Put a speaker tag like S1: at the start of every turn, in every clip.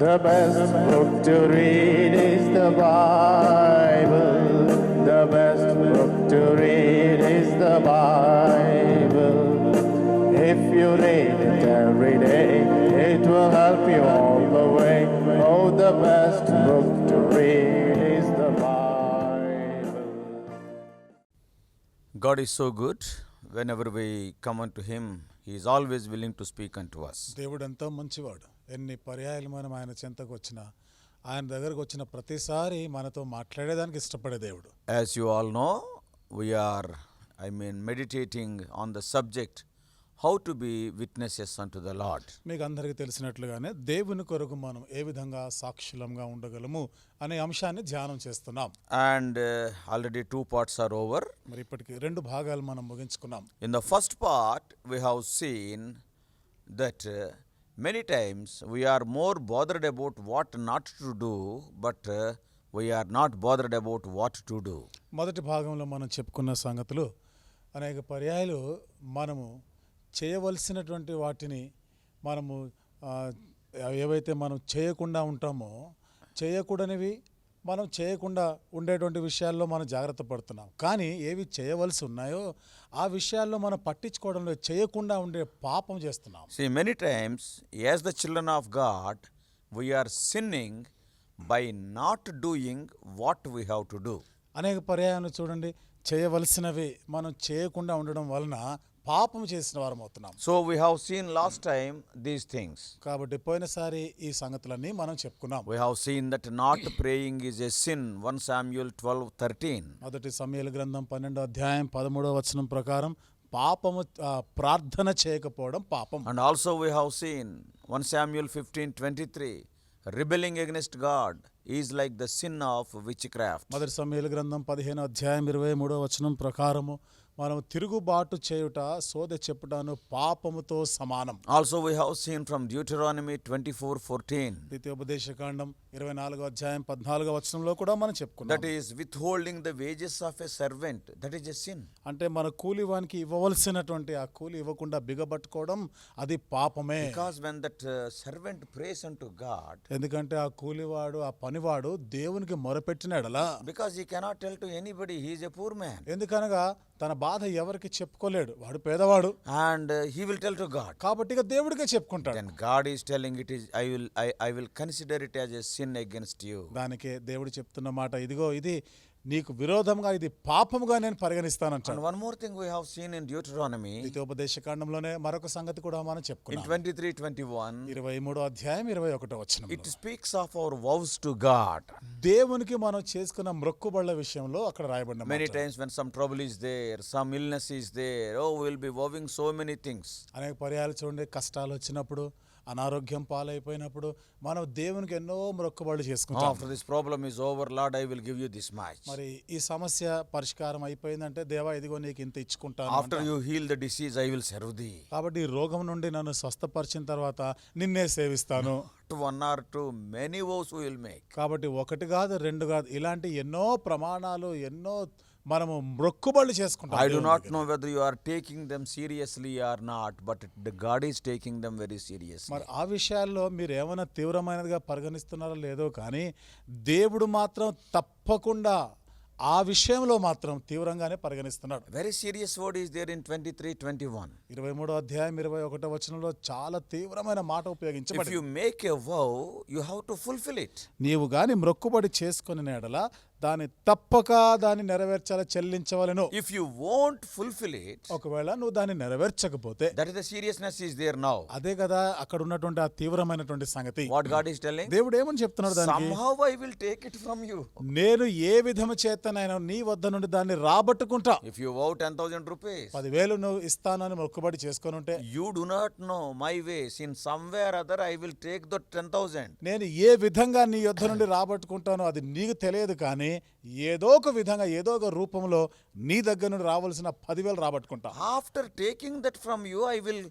S1: The best book to read is the Bible. The best book to read is the Bible. If you read it every day, it will help you all the way. Oh, the best book to read is the Bible.
S2: God is so good. Whenever we come unto Him, He is always willing to speak unto us.
S3: దేవుడు ఎంతో మంచివాడు. ఎన్ని పర్యాయాలు మనం ఆయన చెంతకు వచ్చినా, ఆయన దగ్గరకు వచ్చిన ప్రతిసారి మనతో మాట్లాడేదానికి ఇష్టపడే దేవుడు.
S2: As you all know, we are, meditating on the subject, how to be witnesses unto the Lord.
S3: మీకు అందరికీ తెలిసినట్లుగానే దేవుని కొరకు మనం ఏ విధంగా సాక్షులంగా ఉండగలము అనే అంశాన్ని ధ్యానం చేస్తున్నాం.
S2: And already 2 parts are over.
S3: మరి ఇప్పటికి 2 భాగాలు మనం ముగించుకున్నాం.
S2: In the first part, we have seen that many times we are more bothered about what not to do, but we are not bothered about what to do.
S3: మొదటి భాగంలో మనం చెప్పుకున్న సంగతులు అనేక పర్యాయాలు మనము చేయవలసినటువంటి వాటిని మనము ఏవైతే మనం చేయకుండా ఉంటామో, చేయకూడనివి మనం చేయకుండా ఉండేటువంటి విషయాల్లో మనం జాగ్రత్త పడుతున్నాం. కానీ ఏవి చేయవలసి ఉన్నాయో ఆ విషయాల్లో మనం పట్టించుకోవడంలో చేయకుండా ఉండే పాపం చేస్తున్నాం.
S2: See, many times as the children of God, we are sinning by not doing what we have to do.
S3: అనేక పర్యాయాలు చూడండి, చేయవలసినవి మనం చేయకుండా ఉండడం వలన పాపం చేసిన వారం అవుతున్నాం.
S2: So we have seen last time these things.
S3: కాబట్టి పోయినసారి ఈ సంగతులన్నీ మనం చెప్పుకున్నాం.
S2: We have seen that not praying is a sin, 1 Samuel 12:13.
S3: మొదటి సమూయేలు గ్రంథం 12వ అధ్యాయం 13వ వచనం ప్రకారం పాపము ప్రార్థన చేయకపోవడం పాపం.
S2: And also we have seen 1 Samuel 15:23. Rebelling against God is like the sin of witchcraft.
S3: మొదటి సమూయేలు గ్రంథం 15వ అధ్యాయం 23వ వచనం ప్రకారము మనం తిరుగుబాటు చేయుట, సోదె చెప్పుటను పాపముతో సమానం.
S2: Also we have seen from Deuteronomy 24:14.
S3: ద్వితీయోపదేశకాండం 24వ అధ్యాయం 14వ వచనంలో కూడా మనం చెప్పుకున్నాం.
S2: That is withholding the wages of a servant. That is a sin.
S3: అంటే మన కూలివానికి ఇవ్వవలసినటువంటి ఆ కూలి ఇవ్వకుండా బిగబట్టుకోవడం అది పాపమే.
S2: Because when that servant prays unto God,
S3: ఎందుకంటే ఆ కూలివాడు, ఆ పనివాడు దేవునికి మొరపెట్టినాడలా,
S2: because he cannot tell to anybody, he is a poor man.
S3: ఎందుకనగా తన బాధ ఎవరికి చెప్పుకోలేడు, వాడు పేదవాడు.
S2: And he will tell to God.
S3: కాబట్టి ఇక దేవుడికే చెప్పుకుంటాడు.
S2: Then God is telling it is I will consider it as a sin against you.
S3: దానికే దేవుడు చెప్తున్న మాట, ఇదిగో ఇది నీకు విరోధంగా, ఇది పాపముగా నేను పరిగణిస్తానంటాడు.
S2: And one more thing we have seen in Deuteronomy,
S3: ద్వితీయోపదేశకాండంలోనే మరొక సంగతి కూడా మనం చెప్పుకున్నాం.
S2: in 23:21,
S3: 23వ అధ్యాయం 21వ వచనం.
S2: it speaks of our vows to God.
S3: దేవునికి మనం చేసుకున్న మొక్కుబడుల విషయంలో అక్కడ రాయబడిన మాట.
S2: Many times when some trouble is there, some illness is there, oh, we will be vowing so many things.
S3: అనేక పర్యాలు చూడండి, కష్టాలు వచ్చినప్పుడు, అనారోగ్యం పాలైపోయినప్పుడు మనం దేవునికి ఎన్నో మొక్కుబడులు చేసుకుంటాం.
S2: After this problem is over, Lord, I will give you this much.
S3: మరి ఈ సమస్య పరిష్కారం అయిపోయిందంటే, దేవా ఇదిగో నీకు ఇంత ఇచ్చుకుంటాను.
S2: After you heal the disease, I will serve thee.
S3: కాబట్టి ఈ రోగం నుండి నన్ను స్వస్థపరిచిన తర్వాత నిన్నే సేవిస్తాను.
S2: One or two, many vows we will make.
S3: కాబట్టి 1 కాదు 2 కాదు, ఇలాంటి ఎన్నో ప్రమాణాలు, ఎన్నో మనము మొక్కుబడులు చేసుకుంటాం.
S2: I do not know whether you are taking them seriously or not, but God is taking them very seriously.
S3: మరి ఆ విషయాల్లో మీరు ఏమైనా తీవ్రమైనదిగా పరిగణిస్తున్నారో లేదో కానీ దేవుడు మాత్రం తప్పకుండా ఆ విషయంలో మాత్రం తీవ్రంగానే పరిగణిస్తున్నాడు.
S2: Very serious word is there in 23:21.
S3: 23వ అధ్యాయం 21వ వచనంలో చాలా తీవ్రమైన మాట ఉపయోగించబడింది.
S2: If you make a vow, you have to fulfill it.
S3: నీవు గాని మొక్కుబడి చేసుకుని ఎడల దాన్ని తప్పక దాన్ని నెరవేర్చాలి, చెల్లించవలెను.
S2: If you won't fulfill it,
S3: ఒకవేళ నువ్వు దాన్ని నెరవేర్చకపోతే,
S2: that is the seriousness is there now.
S3: అదే కదా అక్కడ ఉన్నటువంటి ఆ తీవ్రమైనటువంటి సంగతి.
S2: What God is telling?
S3: దేవుడు ఏమని చెప్తున్నాడు దానికి?
S2: Somehow I will take it from you.
S3: నేను ఏ విధము చేతనైనా నీ వద్ద నుండి దాన్ని రాబట్టుకుంటా.
S2: If you vow 10,000 rupees,
S3: 10,000 నువ్వు ఇస్తానని మొక్కుబడి చేసుకొని ఉంటే,
S2: you do not know my ways. In somewhere other I will take the 10,000.
S3: నేను ఏ విధంగా నీ యొద్ద నుండి రాబట్టుకుంటానో అది నీకు తెలియదు, కానీ ఏదో ఒక విధంగా, ఏదో ఒక రూపంలో నీ దగ్గర నుండి రావాల్సిన 10,000 రాబట్టుకుంటా.
S2: After taking that from you, I will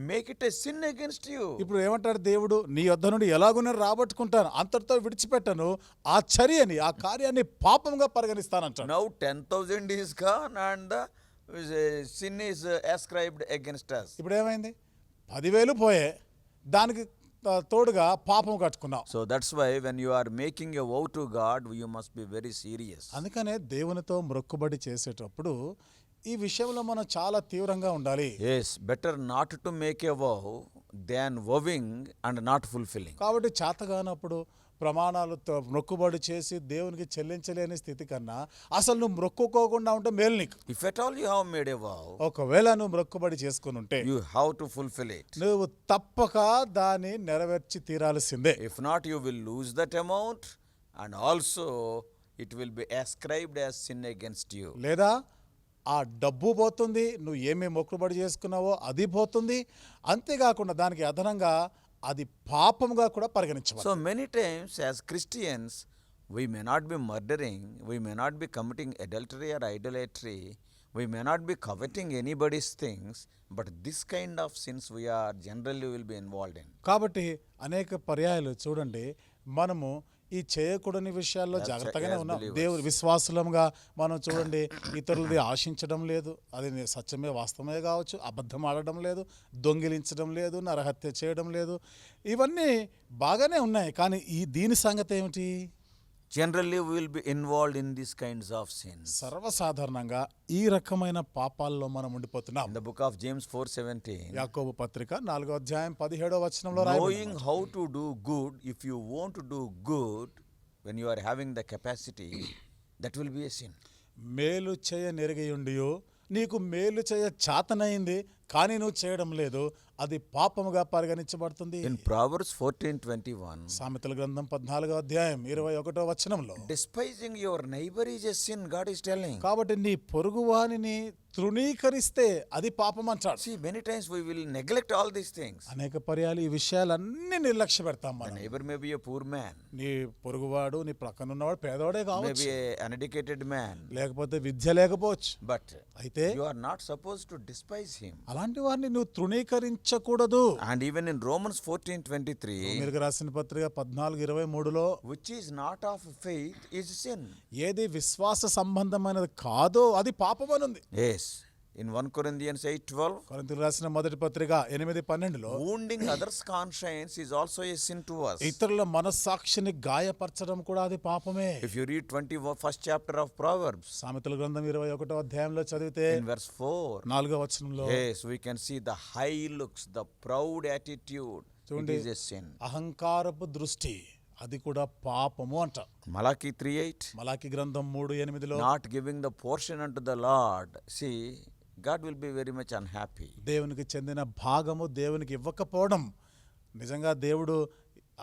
S2: make it a sin against you.
S3: ఇప్పుడు ఏమంటాడు దేవుడు, నీ యొద్ద నుండి ఎలాగో నేను రాబట్టుకుంటాను, అంతటితో విడిచిపెట్టను, ఆ చర్యని, ఆ కార్యాన్ని పాపంగా పరిగణిస్తానంటాడు.
S2: Now 10,000 is gone and the sin is ascribed against us.
S3: ఇప్పుడు ఏమైంది? 10,000 పోయే, దానికి తోడుగా పాపం కట్టుకున్నాం.
S2: So that's why when you are making a vow to God, you must be very serious.
S3: అందుకనే దేవునితో మొక్కుబడి చేసేటప్పుడు ఈ విషయంలో మనం చాలా తీవ్రంగా ఉండాలి.
S2: Yes, better not to make a vow than vowing and not fulfilling.
S3: కాబట్టి చేతగానప్పుడు ప్రమాణాలతో మొక్కుబడి చేసి దేవునికి చెల్లించలేని స్థితి కన్నా అసలు నువ్వు మొక్కుకోకుండా ఉంటే మేలు నీకు.
S2: If at all you have made a vow,
S3: ఒకవేళ నువ్వు మొక్కుబడి చేసుకుని ఉంటే
S2: you have to fulfill it.
S3: నువ్వు తప్పక దాన్ని నెరవేర్చి తీరాల్సిందే.
S2: If not, you will lose that amount and also it will be ascribed as sin against you.
S3: లేదా ఆ డబ్బు పోతుంది, నువ్వు ఏమేమి మొక్కుబడి చేసుకున్నావో అది పోతుంది, అంతేకాకుండా దానికి అదనంగా అది పాపంగా కూడా పరిగణించవచ్చు.
S2: So many times as Christians, we may not be murdering, we may not be committing adultery or idolatry, we may not be coveting anybody's things, but this kind of sins we are generally will be involved in.
S3: కాబట్టి అనేక పర్యాయాలు చూడండి, మనము ఈ చేయకూడని విషయాల్లో జాగ్రత్తగానే
S2: as
S3: ఉన్నాం.
S2: believers.
S3: దేవుని విశ్వాసులంగా మనం చూడండి, ఇతరులది ఆశించడం లేదు, అది సత్యమే వాస్తవమే కావచ్చు, అబద్ధం ఆడడం లేదు, దొంగిలించడం లేదు, నరహత్య చేయడం లేదు, ఇవన్నీ బాగానే ఉన్నాయి. కానీ దీని సంగతి ఏమిటి?
S2: Generally we will be involved in these kinds of sins.
S3: సర్వసాధారణంగా ఈ రకమైన పాపాల్లో మనం ఉండిపోతున్నాం.
S2: In the book of James 4:17,
S3: యాకోబు పత్రిక 4వ అధ్యాయం 17వ వచనంలో రాయబడింది.
S2: knowing how to do good, if you want to do good when you are having the capacity, that will be a sin.
S3: మేలు చేయ నెరిగియుండియో నీకు మేలు చేయ చాతనైంది కానీ నువ్వు చేయడం లేదు, అది పాపముగా పరిగణించబడుతుంది.
S2: In Proverbs 14:21,
S3: సామెతల గ్రంథం 14వ అధ్యాయం 21వ వచనంలో,
S2: despising your neighbor is a sin, God is telling.
S3: కాబట్టి నీ పొరుగువానిని తృణీకరిస్తే అది పాపం అంటాడు.
S2: See, many times we will neglect all these things.
S3: అనేక పర్యాలు ఈ విషయాలన్నీ నిర్లక్ష్య పెడతాం
S2: The
S3: మనం.
S2: neighbor may be a poor man,
S3: నీ పొరుగువాడు, నీ ప్రక్కన ఉన్నవాడు పేదవాడే
S2: may
S3: కావచ్చు,
S2: be an uneducated man,
S3: లేకపోతే విద్య లేకపోవచ్చు.
S2: but
S3: అయితే
S2: you are not supposed to despise him.
S3: అలాంటి వారిని నువ్వు తృణీకరించకూడదు.
S2: And even in Romans 14:23,
S3: మీరు రాసిన పత్రిక 14:23లో,
S2: which is not of faith is sin.
S3: ఏది విశ్వాస సంబంధమైనది కాదో అది పాపం అని ఉంది.
S2: Yes. In 1 Corinthians 8:12,
S3: కొరింథీయులకు రాసిన మొదటి పత్రిక 8:12లో,
S2: wounding others' conscience is also a sin to us.
S3: ఇతరుల మనస్సాక్షిని గాయపరచడం కూడా అది పాపమే.
S2: If you read 21st chapter of Proverbs,
S3: సామెతల గ్రంథం 21వ అధ్యాయంలో చదివితే
S2: in verse 4,
S3: 4వ వచనంలో,
S2: yes, we can see the high looks, the proud attitude. It
S3: చూడండి,
S2: is a sin.
S3: అహంకారపు దృష్టి అది కూడా పాపము అంట.
S2: Malachi 3:8,
S3: మలాకి గ్రంథం 3:8లో,
S2: not giving the portion unto the Lord. See, God will be very much unhappy.
S3: దేవునికి చెందిన భాగము దేవునికి ఇవ్వకపోవడం నిజంగా దేవుడు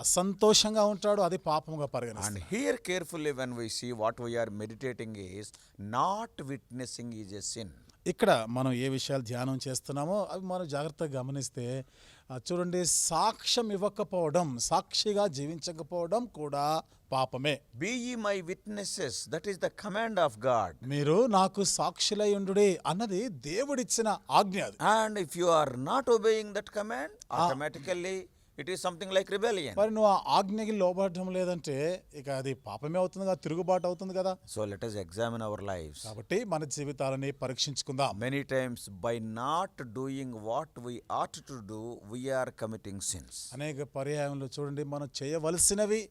S3: అసంతోషంగా ఉంటాడు, అది పాపముగా
S2: And
S3: పరిగణిస్తాడు.
S2: here carefully when we see what we are meditating is, not witnessing is a sin.
S3: ఇక్కడ మనం ఏ విషయాలు ధ్యానం చేస్తున్నామో అవి మనం జాగ్రత్తగా గమనిస్తే చూడండి, సాక్ష్యం ఇవ్వకపోవడం, సాక్షిగా జీవించకపోవడం కూడా పాపమే.
S2: Be ye my witnesses, that is the command of God.
S3: మీరు నాకు సాక్షులై ఉండుడి అన్నది దేవుడిచ్చిన ఆజ్ఞ అది.
S2: And if you are not obeying that command, automatically it is something like rebellion.
S3: మరి నువ్వు ఆ ఆజ్ఞకి లోబడడం లేదంటే ఇక అది పాపమే అవుతుంది కదా, తిరుగుబాటు అవుతుంది కదా.
S2: So let us examine our lives.
S3: కాబట్టి మన జీవితాలని పరీక్షించుకుందాం.
S2: Many times by not doing what we ought to do, we are committing sins.
S3: అనేక పర్యాయంలో చూడండి, మనం చేయవలసినవి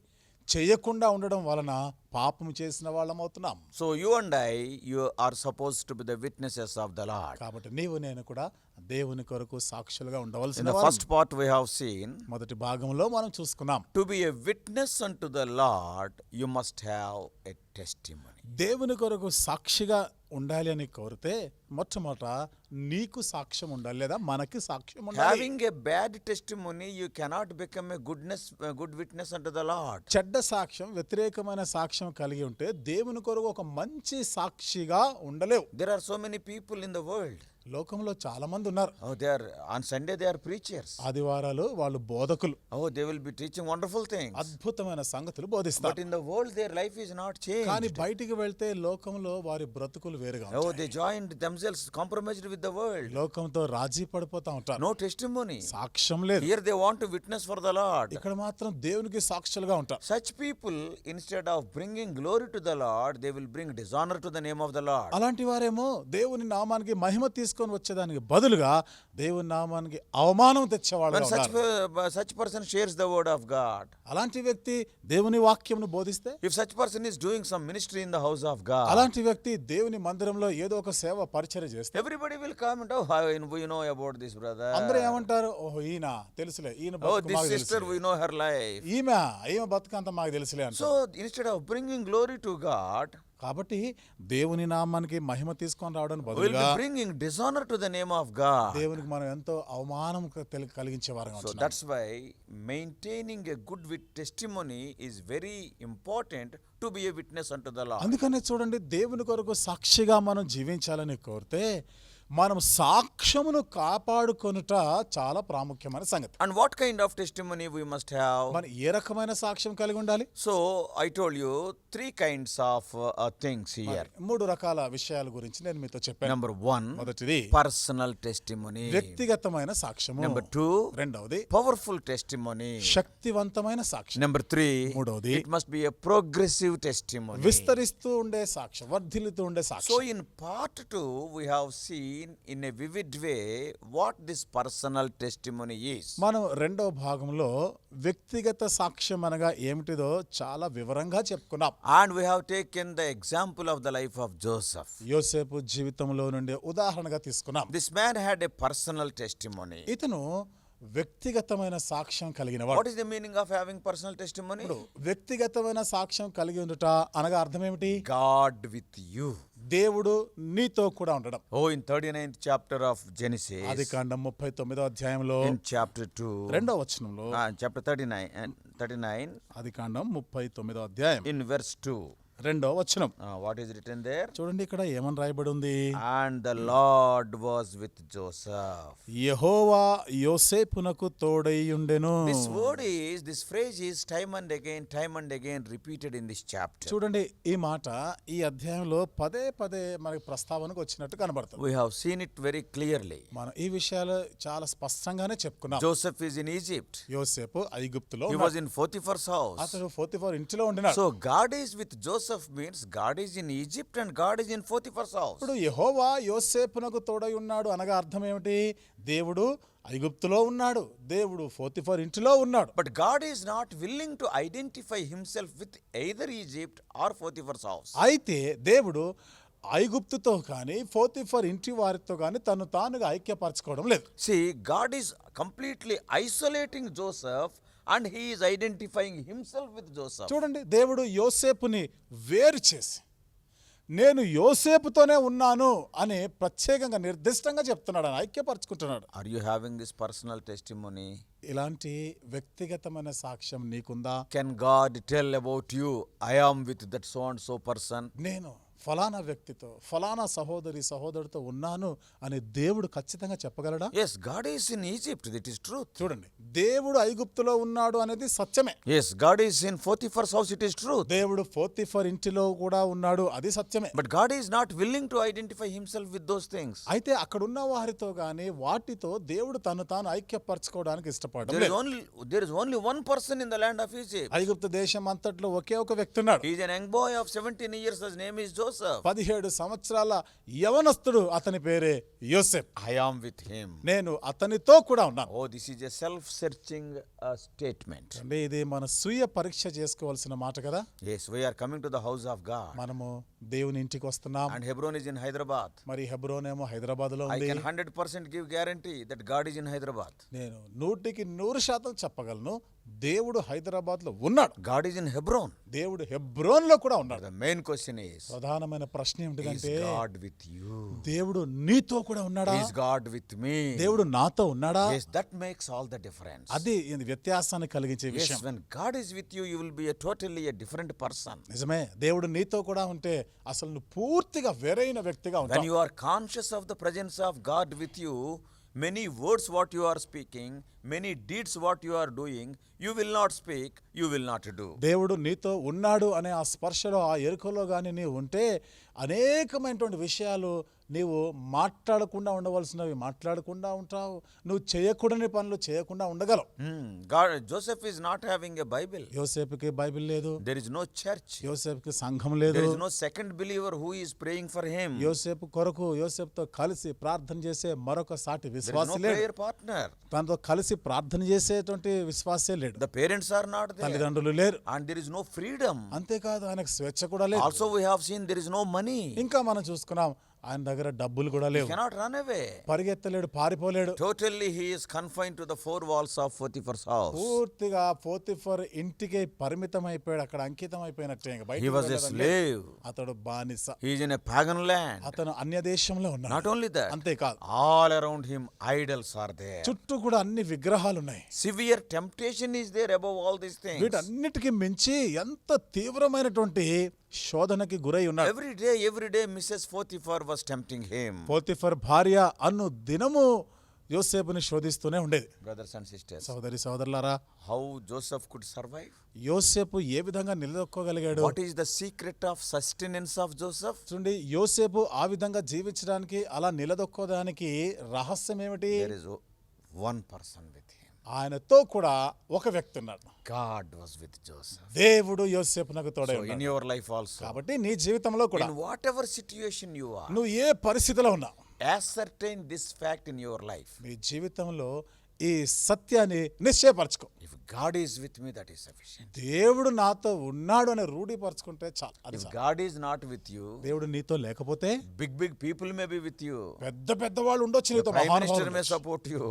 S3: చేయకుండా ఉండడం వలన పాపము చేసిన వాళ్ళం అవుతున్నాం.
S2: So you and I, you are supposed to be the witnesses of the Lord.
S3: కాబట్టి నీవు నేను కూడా దేవుని కొరకు సాక్షులుగా
S2: In
S3: ఉండవలసిన
S2: the
S3: వారం.
S2: first part we have seen,
S3: మొదటి భాగంలో మనం చూసుకున్నాం,
S2: to be a witness unto the Lord, you must have a testimony.
S3: దేవుని కొరకు సాక్షిగా ఉండాలి అని కోరితే మొట్టమొదట నీకు సాక్ష్యం ఉండాలి, లేదా మనకి సాక్ష్యం ఉండాలి.
S2: Having a bad testimony, you cannot become a good witness unto the Lord.
S3: చెడ్డ సాక్ష్యం, వ్యతిరేకమైన సాక్ష్యం కలిగి ఉంటే దేవుని కొరకు ఒక మంచి సాక్షిగా ఉండలేవు.
S2: There are so many people in the world.
S3: లోకంలో చాలా మంది ఉన్నారు.
S2: Oh, they are on Sunday they are preachers.
S3: ఆదివారాలు వాళ్ళు బోధకులు,
S2: Oh, they will be teaching wonderful things.
S3: అద్భుతమైన సంగతులు
S2: But
S3: బోధిస్తారు.
S2: in the world, their life is not
S3: కానీ
S2: changed.
S3: బయటికి వెళ్తే లోకంలో వారి బ్రతుకులు వేరుగా
S2: Oh,
S3: ఉంటాయి.
S2: they joined themselves, compromised with the world.
S3: లోకంతో రాజీ పడిపోతా ఉంటారు.
S2: No testimony.
S3: సాక్ష్యం లేదు.
S2: Here they want to witness for the Lord.
S3: ఇక్కడ మాత్రం దేవునికి సాక్షులుగా ఉంటారు.
S2: Such people, instead of bringing glory to the Lord, they will bring dishonor to the name of the Lord.
S3: అలాంటి వారేమో దేవుని నామానికి మహిమ తీసుకు తీసుకొని వచ్చేదానికి బదులుగా దేవుని నామానికి అవమానం తెచ్చేవాళ్ళు
S2: When such person shares the word of God,
S3: అలాంటి వ్యక్తి దేవుని వాక్యంను బోధిస్తే,
S2: if such person is doing some ministry in the house of God,
S3: అలాంటి వ్యక్తి దేవుని మందిరంలో ఏదో ఒక సేవ పరిచర్య చేస్తే
S2: everybody will come and, oh, we know about this brother.
S3: అందరూ ఏమంటారు, ఓహో ఈయన తెలుసులే, ఈయన
S2: Oh,
S3: బతుకు
S2: this
S3: మాకు
S2: sister,
S3: తెలుసులే.
S2: we know her life.
S3: ఈమె బతుకంతా మాకు తెలుసులే అంటారు.
S2: So instead of bringing glory to God,
S3: కాబట్టి దేవుని నామానికి మహిమ తీసుకొని రావడానికి
S2: we will
S3: బదులుగా
S2: be bringing dishonor to the name of God.
S3: దేవునికి మనం ఎంతో అవమానం కలిగించే వారంగా
S2: So
S3: ఉంటున్నాం.
S2: that's why maintaining a good testimony is very important to be a witness unto the Lord.
S3: అందుకనే చూడండి, దేవుని కొరకు సాక్షిగా మనం జీవించాలని కోరితే మనం సాక్ష్యమును కాపాడుకొనుట చాలా ప్రాముఖ్యమైన సంగతి.
S2: And what kind of testimony we must have?
S3: మనం ఏ రకమైన సాక్ష్యం కలిగి ఉండాలి?
S2: So I told you three kinds of things here.
S3: మూడు రకాల విషయాల గురించి నేను మీతో చెప్పాను.
S2: Number one,
S3: మొదటిది
S2: personal testimony.
S3: వ్యక్తిగతమైన సాక్ష్యము.
S2: Number two,
S3: రెండవది
S2: powerful testimony.
S3: శక్తివంతమైన సాక్ష్యం.
S2: Number three,
S3: మూడవది
S2: it must be a progressive testimony.
S3: విస్తరిస్తూ ఉండే సాక్ష్యం, వర్ధిల్లుతూ ఉండే
S2: So
S3: సాక్ష్యం.
S2: in part 2 we have seen in a vivid way what this personal testimony is.
S3: మనం రెండవ భాగంలో వ్యక్తిగత సాక్ష్యం అనగా ఏమిటిదో చాలా వివరంగా చెప్పుకున్నాం.
S2: And we have taken the example of the life of Joseph.
S3: యోసేపు జీవితంలో నుండి ఉదాహరణగా తీసుకున్నాం.
S2: This man had a personal testimony.
S3: ఇతను వ్యక్తిగతమైన సాక్ష్యం కలిగిన
S2: What
S3: వాడు.
S2: is the meaning of having personal testimony?
S3: ఇప్పుడు వ్యక్తిగతమైన సాక్ష్యం కలిగి ఉండుట అనగా అర్థం ఏమిటి?
S2: God with you.
S3: దేవుడు నీతో కూడా ఉండడం.
S2: Oh, in 39th chapter of Genesis,
S3: ఆదికాండం 39వ అధ్యాయంలో
S2: in chapter 2,
S3: రెండవ వచనంలో,
S2: chapter 39,
S3: ఆదికాండం 39వ అధ్యాయం
S2: in verse 2,
S3: రెండవ వచనం
S2: what is written there?
S3: చూడండి, ఇక్కడ ఏమని రాయబడి ఉంది?
S2: And the Lord was with Joseph.
S3: యెహోవా యోసేపునకు తోడై ఉండెను.
S2: This phrase is time and again repeated in this chapter.
S3: చూడండి, ఈ మాట ఈ అధ్యాయంలో పదే పదే మనకి ప్రస్తావనకు వచ్చినట్టు కనబడుతుంది.
S2: We have seen it very clearly.
S3: మనం ఈ విషయాలు చాలా స్పష్టంగానే చెప్పుకున్నాం.
S2: Joseph is in Egypt.
S3: యోసేపు ఐగుప్తులో
S2: He
S3: ఉన్నాడు.
S2: was in Potiphar's house.
S3: అతడు పోతిఫర్ ఇంటిలో ఉండినాడు.
S2: So God is with Joseph means God is in Egypt and God is in Potiphar's house.
S3: ఇప్పుడు యెహోవా యోసేపునకు తోడై ఉన్నాడు అనగా అర్థం ఏమిటి? దేవుడు ఐగుప్తులో ఉన్నాడు, దేవుడు పోతిఫర్ ఇంటిలో ఉన్నాడు.
S2: But God is not willing to identify himself with either Egypt or Potiphar's house.
S3: అయితే దేవుడు ఐగుప్తుతో కానీ పోతిఫర్ ఇంటి వారితో కానీ తను తానుగా ఐక్యపరచుకోవడం లేదు.
S2: See, God is completely isolating Joseph and he is identifying himself with Joseph.
S3: చూడండి, దేవుడు యోసేపుని వేరు చేసి నేను యోసేపుతోనే ఉన్నాను అని ప్రత్యేకంగా నిర్దిష్టంగా చెప్తున్నాడు, అని ఐక్యపరచుకుంటున్నాడు.
S2: Are you having this personal testimony?
S3: ఇలాంటి వ్యక్తిగతమైన సాక్ష్యం నీకుందా?
S2: Can God tell about you, I am with that so and so person?
S3: నేను ఫలానా వ్యక్తితో, ఫలానా సహోదరుడితో ఉన్నాను అని దేవుడు ఖచ్చితంగా చెప్పగలడా?
S2: Yes, God is in Egypt, that is truth.
S3: చూడండి, దేవుడు ఐగుప్తులో ఉన్నాడు అనేది సత్యమే.
S2: Yes, God is in Potiphar's house, it is truth.
S3: దేవుడు పోతిఫర్ ఇంటిలో కూడా ఉన్నాడు, అది సత్యమే.
S2: But God is not willing to identify himself with those things.
S3: అయితే అక్కడున్న వారితో గాని వాటితో దేవుడు తను తాను ఐక్యపరచుకోవడానికి ఇష్టపడడం
S2: There
S3: లేదు.
S2: is only one person in the land of Egypt.
S3: ఐగుప్తు దేశం అంతట్లో ఒకే ఒక వ్యక్తి ఉన్నాడు.
S2: He is an young boy of 17 years, his name is Joseph.
S3: 17 సంవత్సరాల యవనస్తుడు, అతని పేరే యోసేపు.
S2: I am with him.
S3: నేను అతనితో కూడా ఉన్నాను.
S2: Oh, this is a self-searching statement.
S3: అంటే ఇది మన స్వీయ పరీక్ష చేసుకోవాల్సిన మాట కదా.
S2: Yes, we are coming to the house of God.
S3: మనము దేవుని ఇంటికి వస్తున్నాం.
S2: And Hebron is in Hyderabad.
S3: మరి హెబ్రోన్ ఏమో హైదరాబాద్ లో
S2: I
S3: ఉంది.
S2: can 100% give guarantee that God is in Hyderabad.
S3: నేను 100% చెప్పగలను, దేవుడు హైదరాబాద్ లో ఉన్నాడు.
S2: God is in Hebron.
S3: దేవుడు హెబ్రోన్ లో కూడా ఉన్నాడు.
S2: The main question is,
S3: ప్రధానమైన ప్రశ్న
S2: is
S3: ఏమిటంటే,
S2: God with you?
S3: దేవుడు నీతో కూడా ఉన్నాడా?
S2: Is God with me?
S3: దేవుడు నాతో ఉన్నాడా?
S2: Yes, that makes all the difference.
S3: అది వ్యత్యాసాన్ని కలిగించే
S2: Yes,
S3: విషయం.
S2: when God is with you, you will be a totally a different person.
S3: నిజమే, దేవుడు నీతో కూడా ఉంటే అసలు నువ్వు పూర్తిగా వేరైన వ్యక్తిగా
S2: When
S3: ఉంటావు.
S2: you are conscious of the presence of God with you, many words what you are speaking many deeds what you are doing, you will not speak, you will not do.
S3: దేవుడు నీతో ఉన్నాడు అనే ఆ స్పర్శలో ఆ ఎరుకలో కానీ నీవు ఉంటే అనేకమైనటువంటి విషయాలు నీవు మాట్లాడకుండా ఉండవలసినవి మాట్లాడకుండా ఉంటావు, నువ్వు చేయకూడని పనులు చేయకుండా ఉండగలవు.
S2: Joseph is not having a Bible.
S3: యోసేపుకి బైబిల్ లేదు,
S2: There is no church.
S3: యోసేపుకి సంఘం లేదు,
S2: There is no second believer who is praying for him.
S3: యోసేపు కొరకు యోసేపుతో కలిసి ప్రార్థన చేసే మరొక సాటి
S2: There is no
S3: విశ్వాసి లేడు,
S2: prayer partner.
S3: తనతో కలిసి ప్రార్థన చేసేటువంటి విశ్వాసే లేడు,
S2: The parents are not there.
S3: తల్లిదండ్రులు లేరు,
S2: And there is no freedom.
S3: అంతేకాదు ఆయనకు స్వేచ్ఛ కూడా లేదు.
S2: Also we have seen there is no money.
S3: ఇంకా మనం చూసుకున్నాం ఆయన దగ్గర డబ్బులు కూడా
S2: He
S3: లేవు,
S2: cannot run away.
S3: పరిగెత్తలేడు, పారిపోలేడు.
S2: Totally he is confined to the four walls of Potiphar's house.
S3: పూర్తిగా పోతిఫర్ ఇంటికి పరిమితం అయిపోయాడు, అక్కడ అంకితం అయిపోయినట్టే. ఇంకా
S2: He
S3: బయటికి
S2: was a
S3: వెళ్ళడం లేదు.
S2: slave.
S3: అతడు బానిస,
S2: He is in a pagan land.
S3: అతను అన్య దేశంలో ఉన్నాడు.
S2: Not only that,
S3: అంతేకాదు
S2: all around him idols are there.
S3: చుట్టూ కూడా అన్ని విగ్రహాలు ఉన్నాయి.
S2: Severe temptation is there above all these things.
S3: వీటన్నిటికీ మించి ఎంత తీవ్రమైనటువంటి శోధనకి గురై ఉన్నాడు.
S2: Every day Mrs. Potiphar was tempting him.
S3: Potiphar భార్య అన్ను దినము యోసేపుని శోధిస్తూనే ఉండేది.
S2: Brothers and sisters,
S3: సోదరి సోదరులారా,
S2: how Joseph could survive?
S3: యోసేపు ఏ విధంగా నిలదొక్కోగలిగాడు?
S2: What is the secret of sustenance of Joseph?
S3: చూడండి, యోసేపు ఆ విధంగా జీవించడానికి, అలా నిలదొక్కోదానికి రహస్యం ఏమిటి?
S2: There is one person with him.
S3: ఆయనతో కూడా ఒక వ్యక్తి ఉన్నాడు.
S2: God was with Joseph.
S3: దేవుడు యోసేపునకు తోడై
S2: So in
S3: ఉన్నాడు.
S2: your life also,
S3: కాబట్టి నీ జీవితంలో కూడా
S2: in whatever situation you are,
S3: నువ్వు ఏ పరిస్థితిలో ఉన్నావు,
S2: ascertain this fact in your life.
S3: నీ జీవితంలో ఈ సత్యాన్ని నిశ్చయపరచుకో.
S2: If God is with me, that is sufficient.
S3: దేవుడు నాతో ఉన్నాడు అని రూఢీపరచుకుంటే చాలు, అది
S2: If
S3: చాలు.
S2: God is not with you,
S3: దేవుడు నీతో లేకపోతే
S2: big people may be with you.
S3: పెద్ద పెద్ద వాళ్ళు ఉండొచ్చు
S2: The
S3: నీతో,
S2: Prime Minister
S3: మహానుభావులు
S2: may
S3: ఉండొచ్చు.
S2: support you,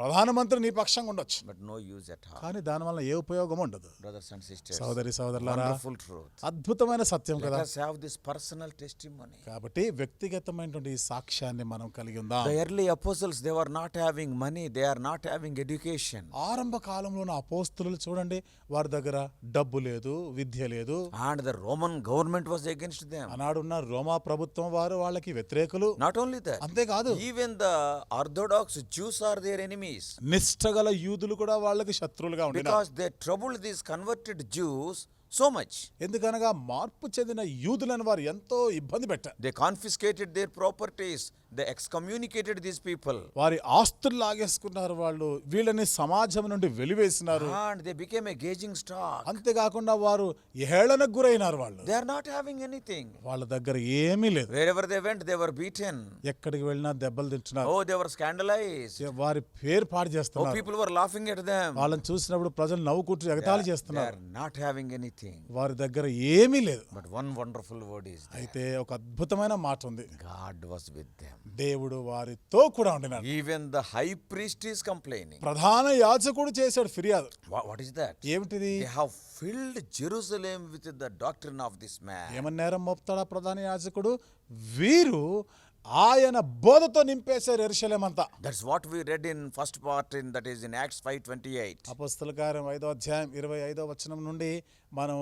S3: ప్రధానమంత్రి నీ పక్షంగా ఉండొచ్చు,
S2: but no use at all.
S3: కానీ దాని వల్ల ఏ ఉపయోగం ఉండదు.
S2: Brothers and sisters,
S3: సోదరి సోదరులారా,
S2: wonderful truth.
S3: అద్భుతమైన సత్యం
S2: Let
S3: కదా.
S2: us have this personal testimony.
S3: కాబట్టి వ్యక్తిగతమైనటువంటి ఈ సాక్ష్యాన్ని మనం కలిగి ఉందాం.
S2: The early apostles, they were not having money, they are not having education.
S3: ఆరంభ కాలంలో ఉన్న అపోస్తలులు చూడండి, వారి దగ్గర డబ్బు లేదు, విద్య లేదు.
S2: And the Roman government was against them.
S3: ఆనాడున్న రోమా ప్రభుత్వం వారు వాళ్ళకి వ్యతిరేకులు.
S2: Not only that,
S3: అంతేకాదు,
S2: even the Orthodox Jews are their enemies.
S3: నిష్ఠగల యూదులు కూడా వాళ్ళకి శత్రువులుగా ఉండినారు.
S2: Because they troubled these converted Jews so much.
S3: ఎందుకనగా మార్పు చెందిన యూదులను వారు ఎంతో ఇబ్బంది పెట్టారు.
S2: They confiscated their properties. They excommunicated these people.
S3: వారి ఆస్తులు లాగేసుకున్నారు, వాళ్ళు వీళ్ళని సమాజం నుండి వెలివేసినారు.
S2: And they became a gauging stock.
S3: అంతేకాకుండా వారు హేళనకు గురైనారు. వాళ్ళు
S2: They are not having anything.
S3: వాళ్ళ దగ్గర ఏమీ లేదు.
S2: Wherever they went, they were beaten.
S3: ఎక్కడికి వెళ్ళినా దెబ్బలు తింటున్నారు.
S2: Oh, they were scandalized.
S3: వారి పేరు పాడు
S2: Oh,
S3: చేస్తున్నారు.
S2: people were laughing at them.
S3: వాళ్ళని చూసినప్పుడు ప్రజలు నవ్వుకుంటూ ఎగతాళి
S2: They
S3: చేస్తున్నారు.
S2: are not having anything.
S3: వారి దగ్గర ఏమీ లేదు.
S2: But one wonderful word is there.
S3: అయితే ఒక అద్భుతమైన మాట ఉంది,
S2: God was with them.
S3: దేవుడు వారితో కూడా ఉండినాడు.
S2: Even the high priest is complaining.
S3: ప్రధాన యాజకుడు చేశాడు ఫిర్యాదు.
S2: What is that?
S3: ఏమిటిది?
S2: They have filled Jerusalem with the doctrine of this man.
S3: ఏమని నేరం మోపుతాడా ప్రధాన యాజకుడు? వీరు ఆయన బోధతో నింపేశారు యెరూషలేం అంతా.
S2: That's what we read in first part, that is in Acts 5:28.
S3: అపొస్తలుల కార్యం 5వ అధ్యాయం 25వ వచనం నుండి మనం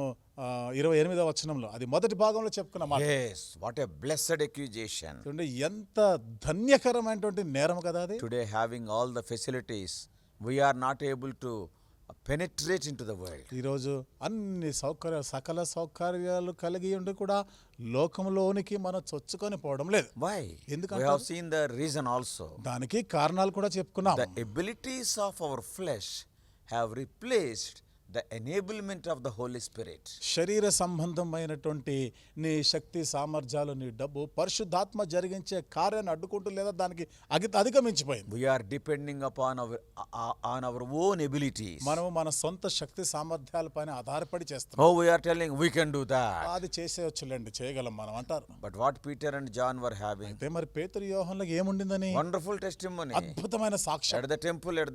S3: 28వ వచనంలో, అది మొదటి భాగంలో చెప్పుకున్న మాట.
S2: Yes, what a blessed accusation.
S3: చూడండి, ఎంత ధన్యకరమైనటువంటి నేరం కదా అది.
S2: Today, having all the facilities, we are not able to penetrate into the world.
S3: ఈరోజు అన్ని సకల సౌకర్యాలు కలిగి ఉండి కూడా లోకంలోనికి మనం చొచ్చుకొని పోవడం లేదు.
S2: Why?
S3: ఎందుకంటే
S2: We have seen the reason also.
S3: దానికి కారణాలు కూడా చెప్పుకున్నాం.
S2: The abilities of our flesh have replaced the enablement of the Holy Spirit.
S3: శరీర సంబంధమైనటువంటి నీ శక్తి సామర్థ్యాలు, నీ డబ్బు పరిశుద్ధాత్మ జరిగించే కార్యాన్ని అడ్డుకుంటూ లేదా దానికి అధిగమించిపోయింది.
S2: We are depending upon our own abilities.
S3: మనము మన సొంత శక్తి సామర్థ్యాల పైన ఆధారపడి చేస్తున్నాం.
S2: Oh, we are telling we can do that.
S3: అది చేసేయొచ్చులేండి, చేయగలం మనం అంటారు.
S2: But what Peter and John were having,
S3: అయితే మరి పేతురు యోహానులకు ఏముండిందని?
S2: wonderful testimony.
S3: అద్భుతమైన సాక్ష్యం.
S2: At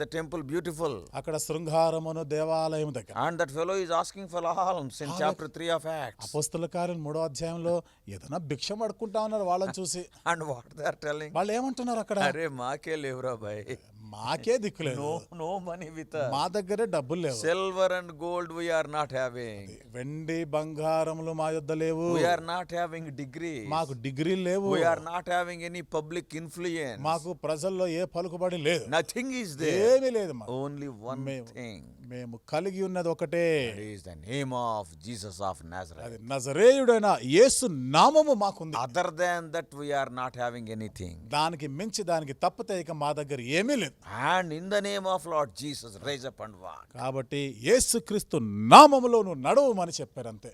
S2: the temple, beautiful.
S3: అక్కడ శృంగారమును దేవాలయం దగ్గర.
S2: And that fellow is asking for alms in chapter 3 of Acts.
S3: అపోస్తల కార్యం 3వ అధ్యాయంలో ఏదైనా భిక్షం అడుక్కుంటా ఉన్నారు వాళ్ళని చూసి.
S2: And what they are telling?
S3: వాళ్ళు ఏమంటున్నారు అక్కడ?
S2: అరే మాకే లేవురా భయ్,
S3: మాకే దిక్కులేదు,
S2: No money with us.
S3: మా దగ్గరే డబ్బులు లేవు,
S2: Silver and gold we are not having.
S3: వెండి బంగారములు మా యొద్ద లేవు,
S2: We are not having degrees.
S3: మాకు డిగ్రీలు లేవు,
S2: We are not having any public influence.
S3: మాకు ప్రజల్లో ఏ పలుకుబడి లేదు,
S2: Nothing is there.
S3: ఏమీ లేదు మాకు.
S2: Only one thing.
S3: మేము కలిగి ఉన్నది ఒకటే,
S2: That is the name of Jesus of Nazareth.
S3: అది నజరేయుడైన యేసు నామము మాకుంది.
S2: Other than that, we are not having anything.
S3: దానికి మించి దానికి తప్పితే ఇక మా దగ్గర ఏమీ లేదు.
S2: And in the name of Lord Jesus, raise up and walk.
S3: కాబట్టి యేసుక్రీస్తు నామములో నువ్వు నడవమని చెప్పారు అంతే.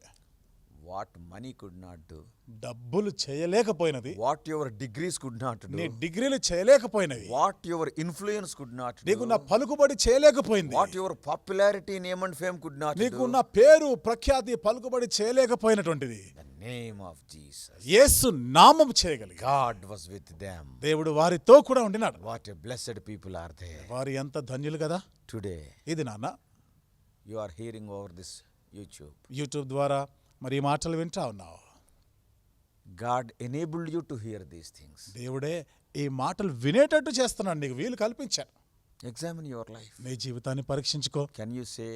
S2: What money could not do,
S3: డబ్బులు చేయలేకపోయినది,
S2: what your degrees could not
S3: నీ
S2: do,
S3: డిగ్రీలు చేయలేకపోయినవి,
S2: what your influence could not
S3: నీకున్న
S2: do,
S3: పలుకుబడి చేయలేకపోయింది,
S2: what your popularity, name and fame could not
S3: నీకున్న
S2: do.
S3: పేరు ప్రఖ్యాతి పలుకుబడి చేయలేకపోయినటువంటిది
S2: The name of Jesus.
S3: యేసు నామము చేయగలిగి
S2: God was with them.
S3: దేవుడు వారితో కూడా ఉండినాడు.
S2: What a blessed people are they.
S3: వారు ఎంత ధన్యులు కదా.
S2: Today,
S3: ఇది నాన్న
S2: you are hearing over this YouTube.
S3: YouTube ద్వారా మరి ఈ మాటలు వింటా ఉన్నావు.
S2: God enabled you to hear these things.
S3: దేవుడే ఈ మాటలు వినేటట్టు చేస్తున్నాడు, నీకు వీలు కల్పించాడు.
S2: Examine your life.
S3: నీ జీవితాన్ని పరీక్షించుకో.
S2: Can you say,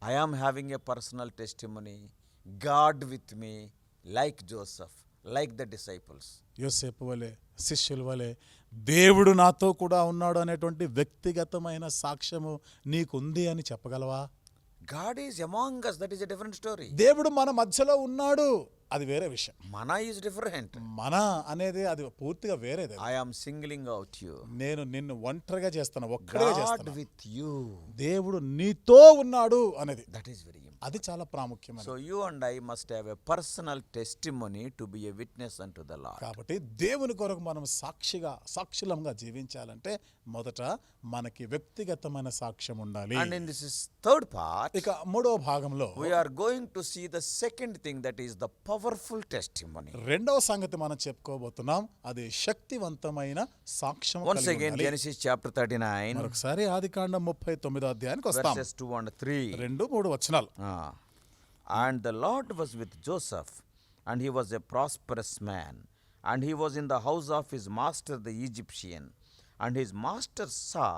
S2: I am having a personal testimony, God with me, like Joseph, like the disciples?
S3: యోసేపు వలె, శిష్యుల వలె దేవుడు నాతో కూడా ఉన్నాడు అనేటువంటి వ్యక్తిగతమైన సాక్ష్యము నీకుంది అని చెప్పగలవా?
S2: God is among us, that is a different story.
S3: దేవుడు మన మధ్యలో ఉన్నాడు, అది వేరే విషయం.
S2: Mana is different.
S3: మన అనేది అది పూర్తిగా వేరేది.
S2: I am singling out you.
S3: నేను నిన్ను ఒంటరిగా చేస్తాను, ఒక్కడిగా
S2: God
S3: చేస్తాను.
S2: with you.
S3: దేవుడు నీతో ఉన్నాడు అనేది
S2: That is very important.
S3: అది చాలా ప్రాముఖ్యమైనది.
S2: So you and I must have a personal testimony to be a witness unto the Lord.
S3: కాబట్టి దేవుని కొరకు మనం సాక్షులంగా జీవించాలంటే మొదట మనకి వ్యక్తిగతమైన సాక్ష్యం ఉండాలి.
S2: And in this is third part,
S3: ఇక మూడో భాగంలో
S2: we are going to see the second thing, that is the powerful testimony.
S3: రెండవ సంగతి మనం చెప్పుకోబోతున్నాం, అది శక్తివంతమైన సాక్ష్యం.
S2: Once again, Genesis chapter 39,
S3: మరొకసారి ఆదికాండం 39వ అధ్యాయానికి వస్తాం.
S2: verses 2 and 3.
S3: 2-3 వచనాలు.
S2: And the Lord was with Joseph, and he was a prosperous man, and he was in the house of his master the Egyptian. And his master saw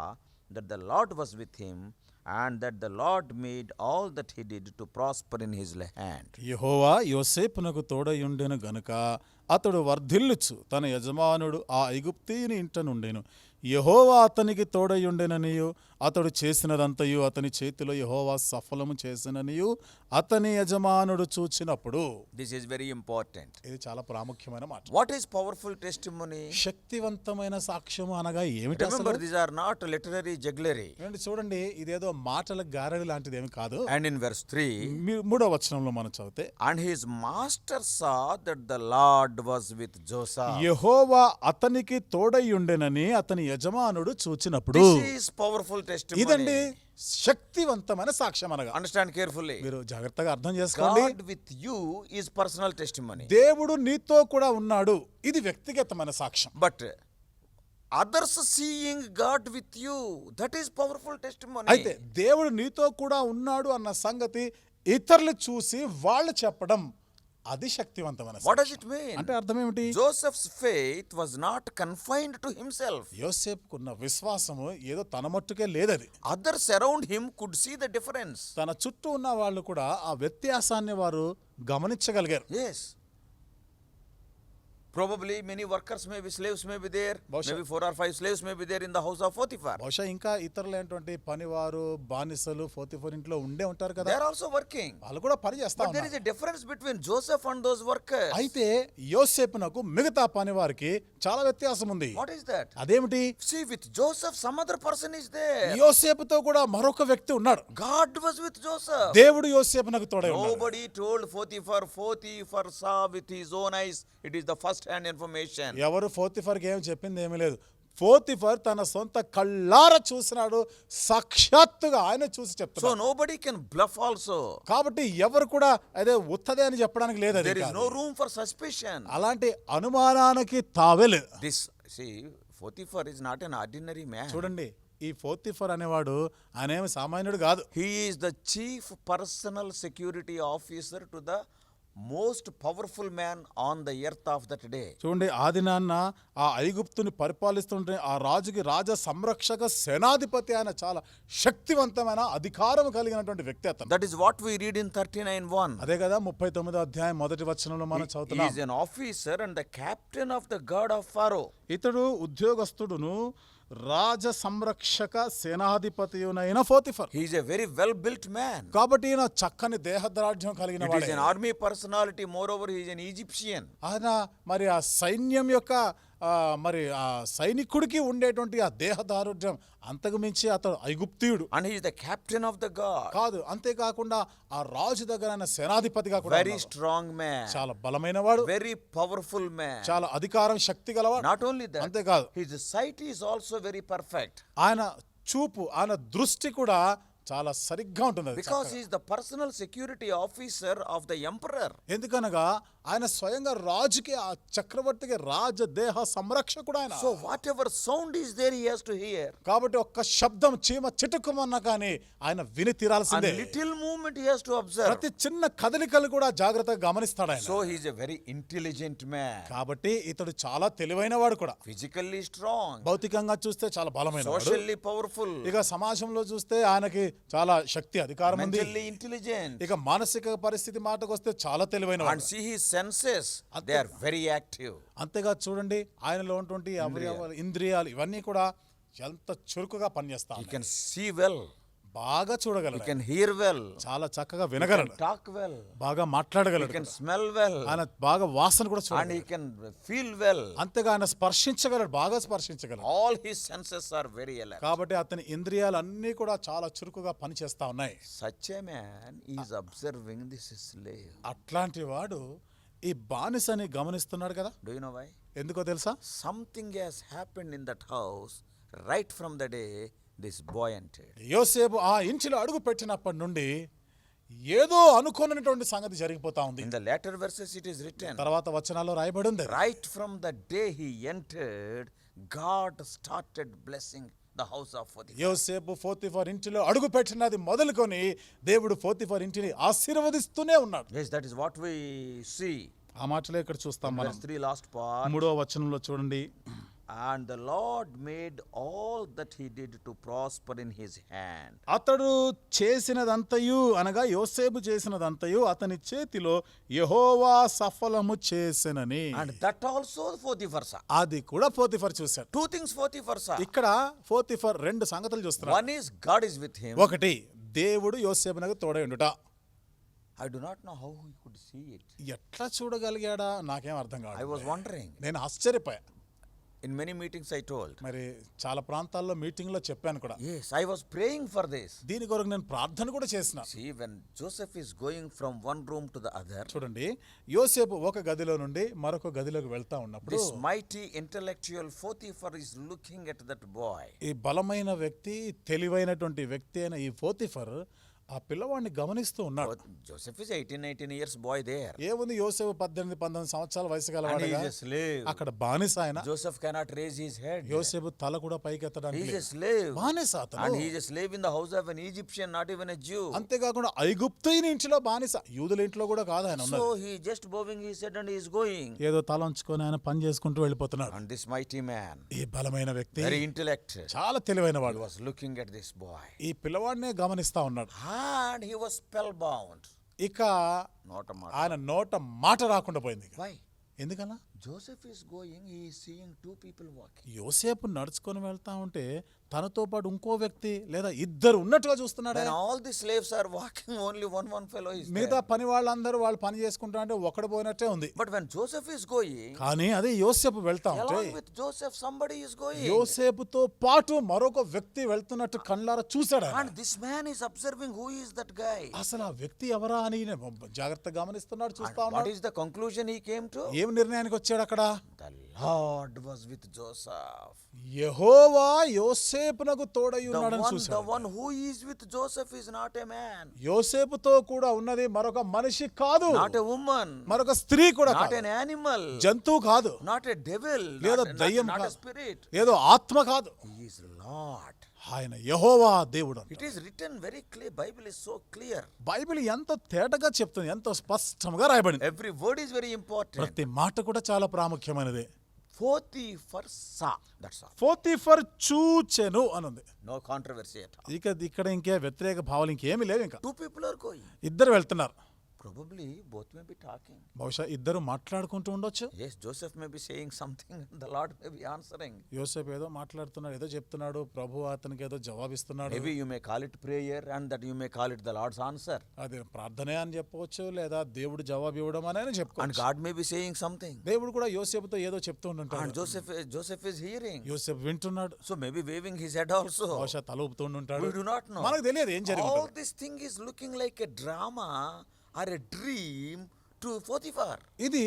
S2: that the Lord was with him, and that the Lord made all that he did to prosper in his hand.
S3: యెహోవా యోసేపునకు తోడయుండెను గనుక అతడు వర్ధిల్లుచు తన యజమానుడు ఆ ఐగుప్తీయుని ఇంట నుండెను. యెహోవా అతనికి తోడయుండెననియు అతడు చేసినదంతయు అతని చేతిలో యెహోవా సఫలము చేసిననియు అతని యజమానుడు చూచినప్పుడు.
S2: This is very important.
S3: ఇది చాలా ప్రాముఖ్యమైన మాట.
S2: What is powerful testimony?
S3: శక్తివంతమైన సాక్ష్యము అనగా ఏమిటి అసలు?
S2: Remember, these are not literary jugglery.
S3: చూడండి, ఇదేదో మాటల గారడి లాంటిది ఏమి కాదు.
S2: And in verse 3,
S3: 3వ వచనంలో మనం చదివితే,
S2: and his master saw that the Lord was with Joseph.
S3: యెహోవా అతనికి తోడయుండెనని అతని యజమానుడు చూచినప్పుడు.
S2: This is powerful testimony.
S3: ఇదండి శక్తివంతమైన సాక్ష్యం అనగా.
S2: Understand carefully.
S3: మీరు జాగ్రత్తగా అర్థం చేసుకోండి.
S2: God with you is personal testimony.
S3: దేవుడు నీతో కూడా ఉన్నాడు, ఇది వ్యక్తిగతమైన సాక్ష్యం.
S2: But others seeing God with you, that is powerful testimony.
S3: అయితే దేవుడు నీతో కూడా ఉన్నాడు అన్న సంగతి ఇతరులు చూసి వాళ్ళు చెప్పడం, అది శక్తివంతమైన
S2: What does
S3: సాక్ష్యం.
S2: it mean?
S3: అంటే అర్థం ఏమిటి?
S2: Joseph's faith was not confined to himself.
S3: యోసేపుకున్న విశ్వాసము ఏదో తన మట్టుకే లేదది.
S2: Others around him could see the difference.
S3: తన చుట్టూ ఉన్న వాళ్ళు కూడా ఆ వ్యత్యాసాన్ని వారు గమనించగలిగారు.
S2: Yes. Probably many workers may be, slaves may be there.
S3: బహుశా-
S2: Maybe 4 or 5 slaves may be there in the house of Potiphar.
S3: బహుశా ఇంకా ఇతరులైనటువంటి పనివారు, బానిసలు పోతీఫర్ ఇంట్లో ఉండే ఉంటారు కదా,
S2: They are also working.
S3: వాళ్ళు కూడా పని చేస్తా
S2: But there is
S3: ఉన్నారు.
S2: a difference between Joseph and those workers.
S3: అయితే యోసేపునకు మిగతా పని వారికి చాలా వ్యత్యాసం ఉంది.
S2: What is that?
S3: అదేమిటి?
S2: See, with Joseph, some other person is there.
S3: యోసేపుతో కూడా మరొక వ్యక్తి ఉన్నాడు.
S2: God was with Joseph.
S3: దేవుడు యోసేపునకు తోడై ఉన్నాడు.
S2: Nobody told Potiphar. Potiphar saw with his own eyes. It is the first hand information.
S3: ఎవరు పోతీఫర్కి ఏం చెప్పింది ఏమీ లేదు. పోతీఫర్ తన సొంత కళ్ళారా చూసినాడు, సాక్షాత్తుగా ఆయన చూసి
S2: So
S3: చెప్తున్నాడు.
S2: nobody can bluff also.
S3: కాబట్టి ఎవరు కూడా అదే ఉత్తదే అని చెప్పడానికి లేదు. అది
S2: There is
S3: కాదు.
S2: no room for suspicion.
S3: అలాంటి అనుమానానికి తావే లేదు.
S2: This, see, Potiphar is not an ordinary man.
S3: చూడండి, ఈ పోతీఫర్ అనేవాడు ఆయనేమి సామాన్యుడు కాదు.
S2: He is the chief personal security officer to the most powerful man on the earth of that day.
S3: చూడండి ఆది నాన్న ఆ ఐగుప్తుని పరిపాలిస్తుంటే ఆ రాజుకి రాజ సంరక్షక సేనాధిపతి ఆయన చాలా శక్తివంతమైన అధికారం కలిగినటువంటి వ్యక్తి అతను.
S2: That is what we read in 39:1.
S3: అదే కదా 39వ అధ్యాయం మొదటి వచనంలో మనం
S2: He
S3: చదువుతున్నాం.
S2: is an officer and the captain of the guard of Pharaoh.
S3: ఇతడు ఉద్యోగస్తుడును రాజ సంరక్షక సేనాధిపతియునైన Potiphar.
S2: He is a very well built man.
S3: కాబట్టి ఈయన చక్కని దేహదార్ఢ్యం కలిగిన
S2: It is
S3: వాడే.
S2: an army personality. Moreover, he is an Egyptian.
S3: ఆయన మరి ఆ సైన్యం యొక్క మరి ఆ సైనికుడికి ఉండేటువంటి ఆ దేహదారుఢ్యం అంతకు మించి అతడు ఐగుప్తీయుడు
S2: And he is the captain of the guard.
S3: కాదు. అంతేకాకుండా ఆ రాజు దగ్గర ఆయన సేనాధిపతిగా కూడా
S2: Very
S3: ఉన్నాడు.
S2: strong man.
S3: చాలా బలమైన వాడు,
S2: Very powerful man.
S3: చాలా అధికారం శక్తి గలవాడు.
S2: Not only that,
S3: అంతేకాదు
S2: his sight is also very perfect.
S3: ఆయన చూపు ఆయన దృష్టి కూడా చాలా సరిగ్గా ఉంటుంది అది
S2: Because
S3: చక్కగా.
S2: he is the personal security officer of the emperor.
S3: ఎందుకనగా ఆయన స్వయంగా రాజుకి ఆ చక్రవర్తికి రాజదేహ సంరక్షకుడు ఆయన.
S2: So whatever sound is there, he has to hear.
S3: కాబట్టి ఒక్క శబ్దం చీమ చిటుకుమన్నా కానీ ఆయన విని
S2: And
S3: తీరాల్సిందే.
S2: little movement he has to observe.
S3: ప్రతి చిన్న కదలికలు కూడా జాగ్రత్తగా గమనిస్తాడు ఆయన.
S2: So he is a very intelligent man.
S3: కాబట్టి ఇతడు చాలా తెలివైన వాడు కూడా.
S2: Physically strong.
S3: భౌతికంగా చూస్తే చాలా బలమైన వాడు.
S2: Socially powerful.
S3: ఇక సమాజంలో చూస్తే ఆయనకి చాలా శక్తి అధికారం ఉంది.
S2: Mentally intelligent.
S3: ఇక మానసిక పరిస్థితి మాటకు వస్తే చాలా తెలివైన
S2: And
S3: వాడు.
S2: see his senses. They are very active.
S3: అంతేగా చూడండి ఆయనలో ఉన్నటువంటి అవయవాలు ఇంద్రియాలు ఇవన్నీ కూడా ఎంత చురుకుగా పనిచేస్తా
S2: He can see well.
S3: బాగా
S2: He
S3: చూడగలడు,
S2: can hear well.
S3: చాలా చక్కగా
S2: He can
S3: వినగలడు,
S2: talk well.
S3: బాగా
S2: He
S3: మాట్లాడగలడు,
S2: can smell well.
S3: ఆయన బాగా వాసన కూడా
S2: And
S3: చూడగలడు,
S2: he can feel well.
S3: అంతేగా ఆయన స్పర్శించగలడు, బాగా స్పర్శించగలడు.
S2: All his senses are very alert.
S3: కాబట్టి అతని ఇంద్రియాలు అన్నీ కూడా చాలా చురుకుగా పనిచేస్తా ఉన్నాయి.
S2: Such a man is observing this slave.
S3: అట్లాంటి వాడు ఈ బానిసని గమనిస్తున్నాడు కదా.
S2: Do you know why?
S3: ఎందుకో తెలుసా?
S2: Something has happened in that house right from the day this boy entered.
S3: యోసేపు ఆ ఇంటిలో అడుగు పెట్టినప్పటి నుండి ఏదో అనుకోనటువంటి సంగతి జరిగిపోతా ఉంది.
S2: In the latter verses it is written,
S3: తర్వాత వచనాల్లో రాయబడి ఉంది,
S2: right from the day he entered, God started blessing the house of Potiphar.
S3: యోసేపు పోతిఫర్ ఇంటిలో అడుగు పెట్టినది మొదలుకొని దేవుడు పోతిఫర్ ఇంటిని ఆశీర్వదిస్తూనే ఉన్నాడు.
S2: Yes, that is what we see.
S3: ఆ మాటలే ఇక్కడ చూస్తాం మనం.
S2: Verse 3 last part.
S3: 3వ వచనంలో చూడండి.
S2: And the Lord made all that he did to prosper in his hand.
S3: అతడు చేసినదంతయు అనగా యోసేపు చేసినదంతయు అతని చేతిలో యెహోవా సఫలము చేసెనని.
S2: And that also Potiphar saw.
S3: అది కూడా పోతిఫర్ చూశాడు.
S2: Two things Potiphar saw.
S3: ఇక్కడ పోతిఫర్ రెండు సంగతులు చూస్తున్నాడు.
S2: One is God is with him.
S3: ఒకటి దేవుడు యోసేపునకు తోడై ఉండుట.
S2: I do not know how he could see it.
S3: ఎట్లా చూడగలిగాడా నాకేం అర్థం
S2: I
S3: కాదు.
S2: was wondering.
S3: నేను ఆశ్చర్యపోయా.
S2: In many meetings I told.
S3: మరి చాలా ప్రాంతాల్లో మీటింగ్లో చెప్పాను కూడా.
S2: Yes, I was praying for this.
S3: దీని కొరకు నేను ప్రార్థన కూడా చేసిన.
S2: See, when Joseph is going from one room to the other,
S3: చూడండి యోసేపు ఒక గదిలో నుండి మరొక గదిలోకి వెళ్తా ఉన్నప్పుడు
S2: this mighty intellectual Potiphar is looking at that boy.
S3: ఈ బలమైన వ్యక్తి తెలివైనటువంటి వ్యక్తి అయిన ఈ పోతిఫర్ ఆ పిల్లవాడిని గమనిస్తూ ఉన్నాడు.
S2: Joseph is 18-19 years boy there.
S3: ఏముంది యోసేపు 18-19 సంవత్సరాల వయసు
S2: And he
S3: గలవాడుగా.
S2: is a slave.
S3: అక్కడ బానిస ఆయన.
S2: Joseph cannot raise his head.
S3: యోసేపు తల కూడా పైకి
S2: He
S3: ఎత్తడానికి
S2: is a
S3: లేదు.
S2: slave.
S3: బానిస అతను.
S2: And he is a slave in the house of an Egyptian, not even a Jew.
S3: అంతేకాకుండా ఐగుప్తీయుని ఇంటిలో బానిస, యూదుల ఇంట్లో కూడా కాదు ఆయన ఉన్నది.
S2: So he just bowing his head and he is going.
S3: ఏదో తల ఉంచుకొని ఆయన పని చేసుకుంటూ వెళ్ళిపోతున్నాడు.
S2: And this mighty man,
S3: ఈ బలమైన వ్యక్తి
S2: very intellect,
S3: చాలా తెలివైన
S2: he
S3: వాడు
S2: was looking at this boy.
S3: ఈ పిల్లవాడినే గమనిస్తా ఉన్నాడు.
S2: And he was spellbound.
S3: ఇక
S2: Not a matter.
S3: ఆయన నోట మాట రాకుండా పోయింది.
S2: Why?
S3: ఎందుకలా?
S2: Joseph is going, he is seeing two people walking.
S3: యోసేపు నడుచుకొని వెళ్తా ఉంటే తనతో పాటు ఇంకో వ్యక్తి లేదా ఇద్దరు ఉన్నట్టుగా చూస్తున్నాడు.
S2: When all the slaves are walking, only one fellow is
S3: మిగతా
S2: there.
S3: పని వాళ్ళందరూ వాళ్ళు పని చేసుకుంటా అంటే ఒకడు పోయినట్టే ఉంది.
S2: But when Joseph is going,
S3: కానీ అదే యోసేపు వెళ్తా ఉంటే
S2: along with Joseph, somebody is going.
S3: యోసేపుతో పాటు మరొక వ్యక్తి వెళ్తున్నట్టు కళ్ళారా చూశాడు ఆయన.
S2: And this man is observing who is that guy.
S3: అసలు ఆ వ్యక్తి ఎవరా అని జాగ్రత్తగా గమనిస్తున్నాడు, చూస్తా
S2: And what
S3: ఉన్నాడు.
S2: is the conclusion he came to?
S3: ఏం నిర్ణయానికి వచ్చాడు అక్కడ?
S2: The Lord was with Joseph.
S3: యెహోవా యోసేపునకు తోడై
S2: The
S3: ఉన్నాడని చూశాడు.
S2: one who is with Joseph is not a man,
S3: యోసేపుతో కూడా ఉన్నది మరొక మనిషి కాదు,
S2: not a woman,
S3: మరొక స్త్రీ కూడా
S2: not
S3: కాదు,
S2: an animal,
S3: జంతువు కాదు,
S2: not a devil,
S3: లేదా
S2: not
S3: దయ్యం
S2: a
S3: కాదు,
S2: spirit.
S3: ఏదో ఆత్మ కాదు.
S2: He is Lord.
S3: ఆయన యెహోవా దేవుడు అంట.
S2: It is written very clear. Bible is so clear.
S3: Bible ఎంత తేటగా చెప్తుంది, ఎంతో స్పష్టంగా రాయబడింది.
S2: Every word is very important.
S3: ప్రతి మాట కూడా చాలా ప్రాముఖ్యమైనది.
S2: Potiphar saw. That's all.
S3: Potiphar చూచెను అనుంది.
S2: No controversy at all.
S3: ఇక్కడ ఇంకే వ్యతిరేక భావాలు ఇంకేమీ లేవు. ఇంకా
S2: Two people are going.
S3: ఇద్దరు వెళ్తున్నారు.
S2: Probably both may be talking.
S3: బహుశా ఇద్దరు మాట్లాడుకుంటూ ఉండొచ్చు.
S2: Yes, Joseph may be saying something and the Lord may be answering.
S3: యోసేపు ఏదో మాట్లాడుతున్నాడు, ఏదో చెప్తున్నాడు, ప్రభు అతనికి ఏదో జవాబిస్తున్నాడు.
S2: Maybe you may call it prayer and that you may call it the Lord's answer.
S3: అది ప్రార్థనే అని చెప్పవచ్చు, లేదా దేవుడు జవాబు ఇవ్వడం అని
S2: And
S3: చెప్పుకోవచ్చు.
S2: God may be saying something.
S3: దేవుడు కూడా యోసేపుతో ఏదో చెప్తూ
S2: And
S3: ఉంటుంటాడు.
S2: Joseph is hearing.
S3: యోసేపు వింటున్నాడు.
S2: So maybe waving his head also.
S3: బహుశా తల ఊపుతూ ఉంటాడు.
S2: We do not know.
S3: మనకు తెలియదు ఏం
S2: All
S3: జరిగింది.
S2: this thing is looking like a drama or a dream to Potiphar.
S3: ఇది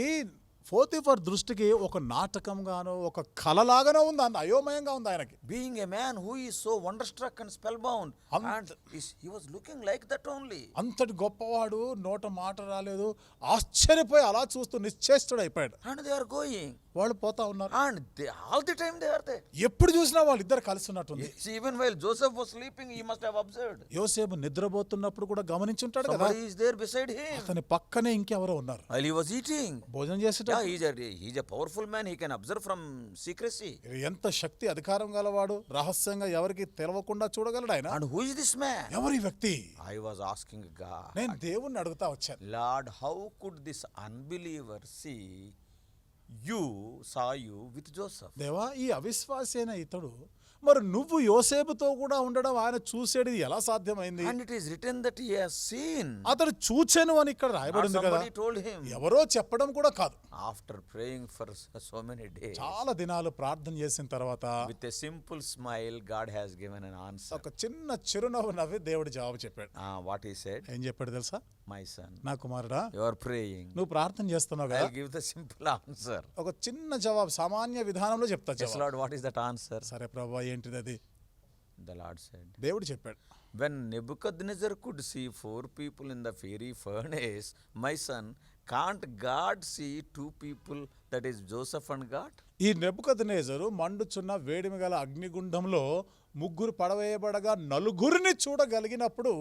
S3: పోతీఫర్ దృష్టికి ఒక నాటకంగానో ఒక కలలాగానో ఉంది, అంత అయోమయంగా ఉంది ఆయనకి.
S2: Being a man who is so wonderstruck and spellbound, and he was looking like that only.
S3: అంతటి గొప్పవాడు, నోట మాట రాలేదు, ఆశ్చర్యపోయి అలా చూస్తూ నిశ్చేష్టుడు అయిపోయాడు.
S2: And they are going.
S3: వాళ్ళు పోతా ఉన్నారు.
S2: And all the time they are there.
S3: ఎప్పుడు చూసినా వాళ్ళిద్దరు కలిసి ఉన్నట్టుంది.
S2: Yes, even while Joseph was sleeping, he must have observed.
S3: యోసేపు నిద్రపోతున్నప్పుడు కూడా గమనించుంటాడు కదా,
S2: Somebody is there beside him.
S3: అతని పక్కనే ఇంకెవరో ఉన్నారు.
S2: While he was eating.
S3: భోజనం చేసేట
S2: Yeah, he's a powerful man. He can observe from secrecy.
S3: ఎంత శక్తి అధికారం గలవాడు, రహస్యంగా ఎవరికి తెలవకుండా చూడగలడు ఆయన.
S2: And who is this man?
S3: ఎవరి వ్యక్తి?
S2: I was asking God,
S3: నేను దేవుణ్ణి అడుగుతా వచ్చాను.
S2: Lord, how could this unbeliever saw you with Joseph?
S3: దేవా, ఈ అవిశ్వాసి అయిన ఇతడు మరి నువ్వు యోసేపుతో కూడా ఉండడం ఆయన చూసేది ఎలా సాధ్యమైంది?
S2: And it is written that he has seen.
S3: అతడు చూచెను అని ఇక్కడ
S2: Or
S3: రాయబడింది కదా.
S2: somebody told him.
S3: ఎవరో చెప్పడం కూడా కాదు.
S2: After praying for so many days,
S3: చాలా దినాలు ప్రార్థన చేసిన తర్వాత
S2: with a simple smile, God has given an answer.
S3: ఒక చిన్న చిరునవ్వు నవ్వి దేవుడు జవాబు చెప్పాడు.
S2: What he said?
S3: ఏం చెప్పాడు తెలుసా?
S2: My son,
S3: నా కుమారుడా,
S2: you are praying.
S3: నువ్వు ప్రార్థన చేస్తున్నావు కదా,
S2: I'll give the simple answer.
S3: ఒక చిన్న జవాబు సామాన్య విధానంలో చెప్తా
S2: Yes,
S3: జవాబు.
S2: Lord, what is that answer?
S3: సరే ప్రభా, ఏంటిది అది?
S2: The Lord said,
S3: దేవుడు చెప్పాడు,
S2: when Nebuchadnezzar could see 4 people in the fiery furnace, my son, can't God see 2 people, that is Joseph and God?
S3: ఈ నెబుకద్నెజరు మండుచున్న వేడిమి గల అగ్నిగుండంలో ముగ్గురు పడవేయబడగా నలుగురిని చూడగలిగినప్పుడు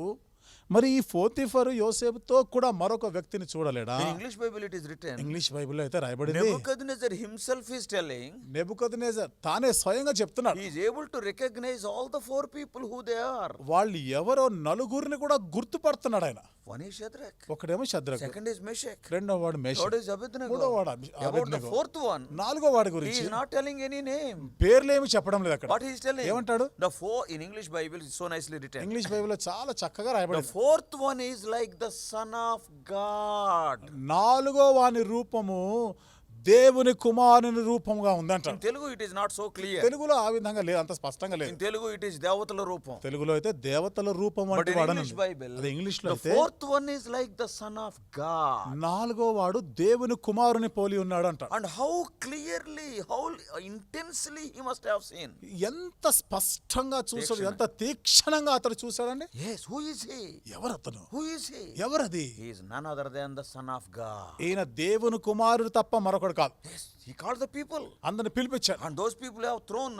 S3: మరి ఈ పోతీఫరు యోసేపుతో కూడా మరొక వ్యక్తిని చూడలేడా?
S2: In English Bible it is written,
S3: English బైబిల్లో అయితే రాయబడింది,
S2: Nebuchadnezzar himself is telling,
S3: Nebuchadnezzar తానే స్వయంగా చెప్తున్నాడు,
S2: he is able to recognize all the 4 people who they are.
S3: వాళ్ళు ఎవరో నలుగురిని కూడా గుర్తుపడుతున్నాడు ఆయన.
S2: One is Shadrach,
S3: ఒకడేమో శద్రకు,
S2: second is Meshach,
S3: రెండో వాడు
S2: third
S3: మేషక్,
S2: is Abednego.
S3: మూడో వాడు
S2: About the 4th one,
S3: నాలుగో వాడి
S2: he
S3: గురించి
S2: is not telling any name.
S3: పేర్లేమి చెప్పడం లేదు అక్కడ.
S2: What he is telling?
S3: ఏమంటాడు?
S2: The 4 in English Bible is so nicely written.
S3: English బైబిల్లో చాలా చక్కగా
S2: The
S3: రాయబడింది.
S2: 4th one is like the Son of God.
S3: నాలుగో వాని రూపము దేవుని కుమారుని రూపంగా ఉందంట.
S2: In Telugu it is not so clear.
S3: తెలుగులో ఆ విధంగా లేదు, అంత స్పష్టంగా లేదు.
S2: In Telugu it is Devatala Rupam.
S3: తెలుగులో అయితే దేవతల రూపం
S2: But
S3: అంటే
S2: in
S3: వాడను.
S2: English Bible,
S3: అదే ఇంగ్లీష్ లో
S2: the
S3: అయితే
S2: 4th one is like the Son of God.
S3: నాలుగో వాడు దేవుని కుమారుని పోలి ఉన్నాడు అంట.
S2: And how clearly, how intensely he must have seen.
S3: ఎంత స్పష్టంగా చూసాడు, ఎంత తీక్షణంగా అతడు చూశాడండి.
S2: Yes, who is he?
S3: ఎవరు అతను?
S2: Who is he?
S3: ఎవరది?
S2: He is none other than the Son of God.
S3: ఈయన దేవుని కుమారుడు తప్ప మరొకడు కాదు.
S2: Yes, he called the people.
S3: అందరిని పిలిపించాడు.
S2: And those people have thrown,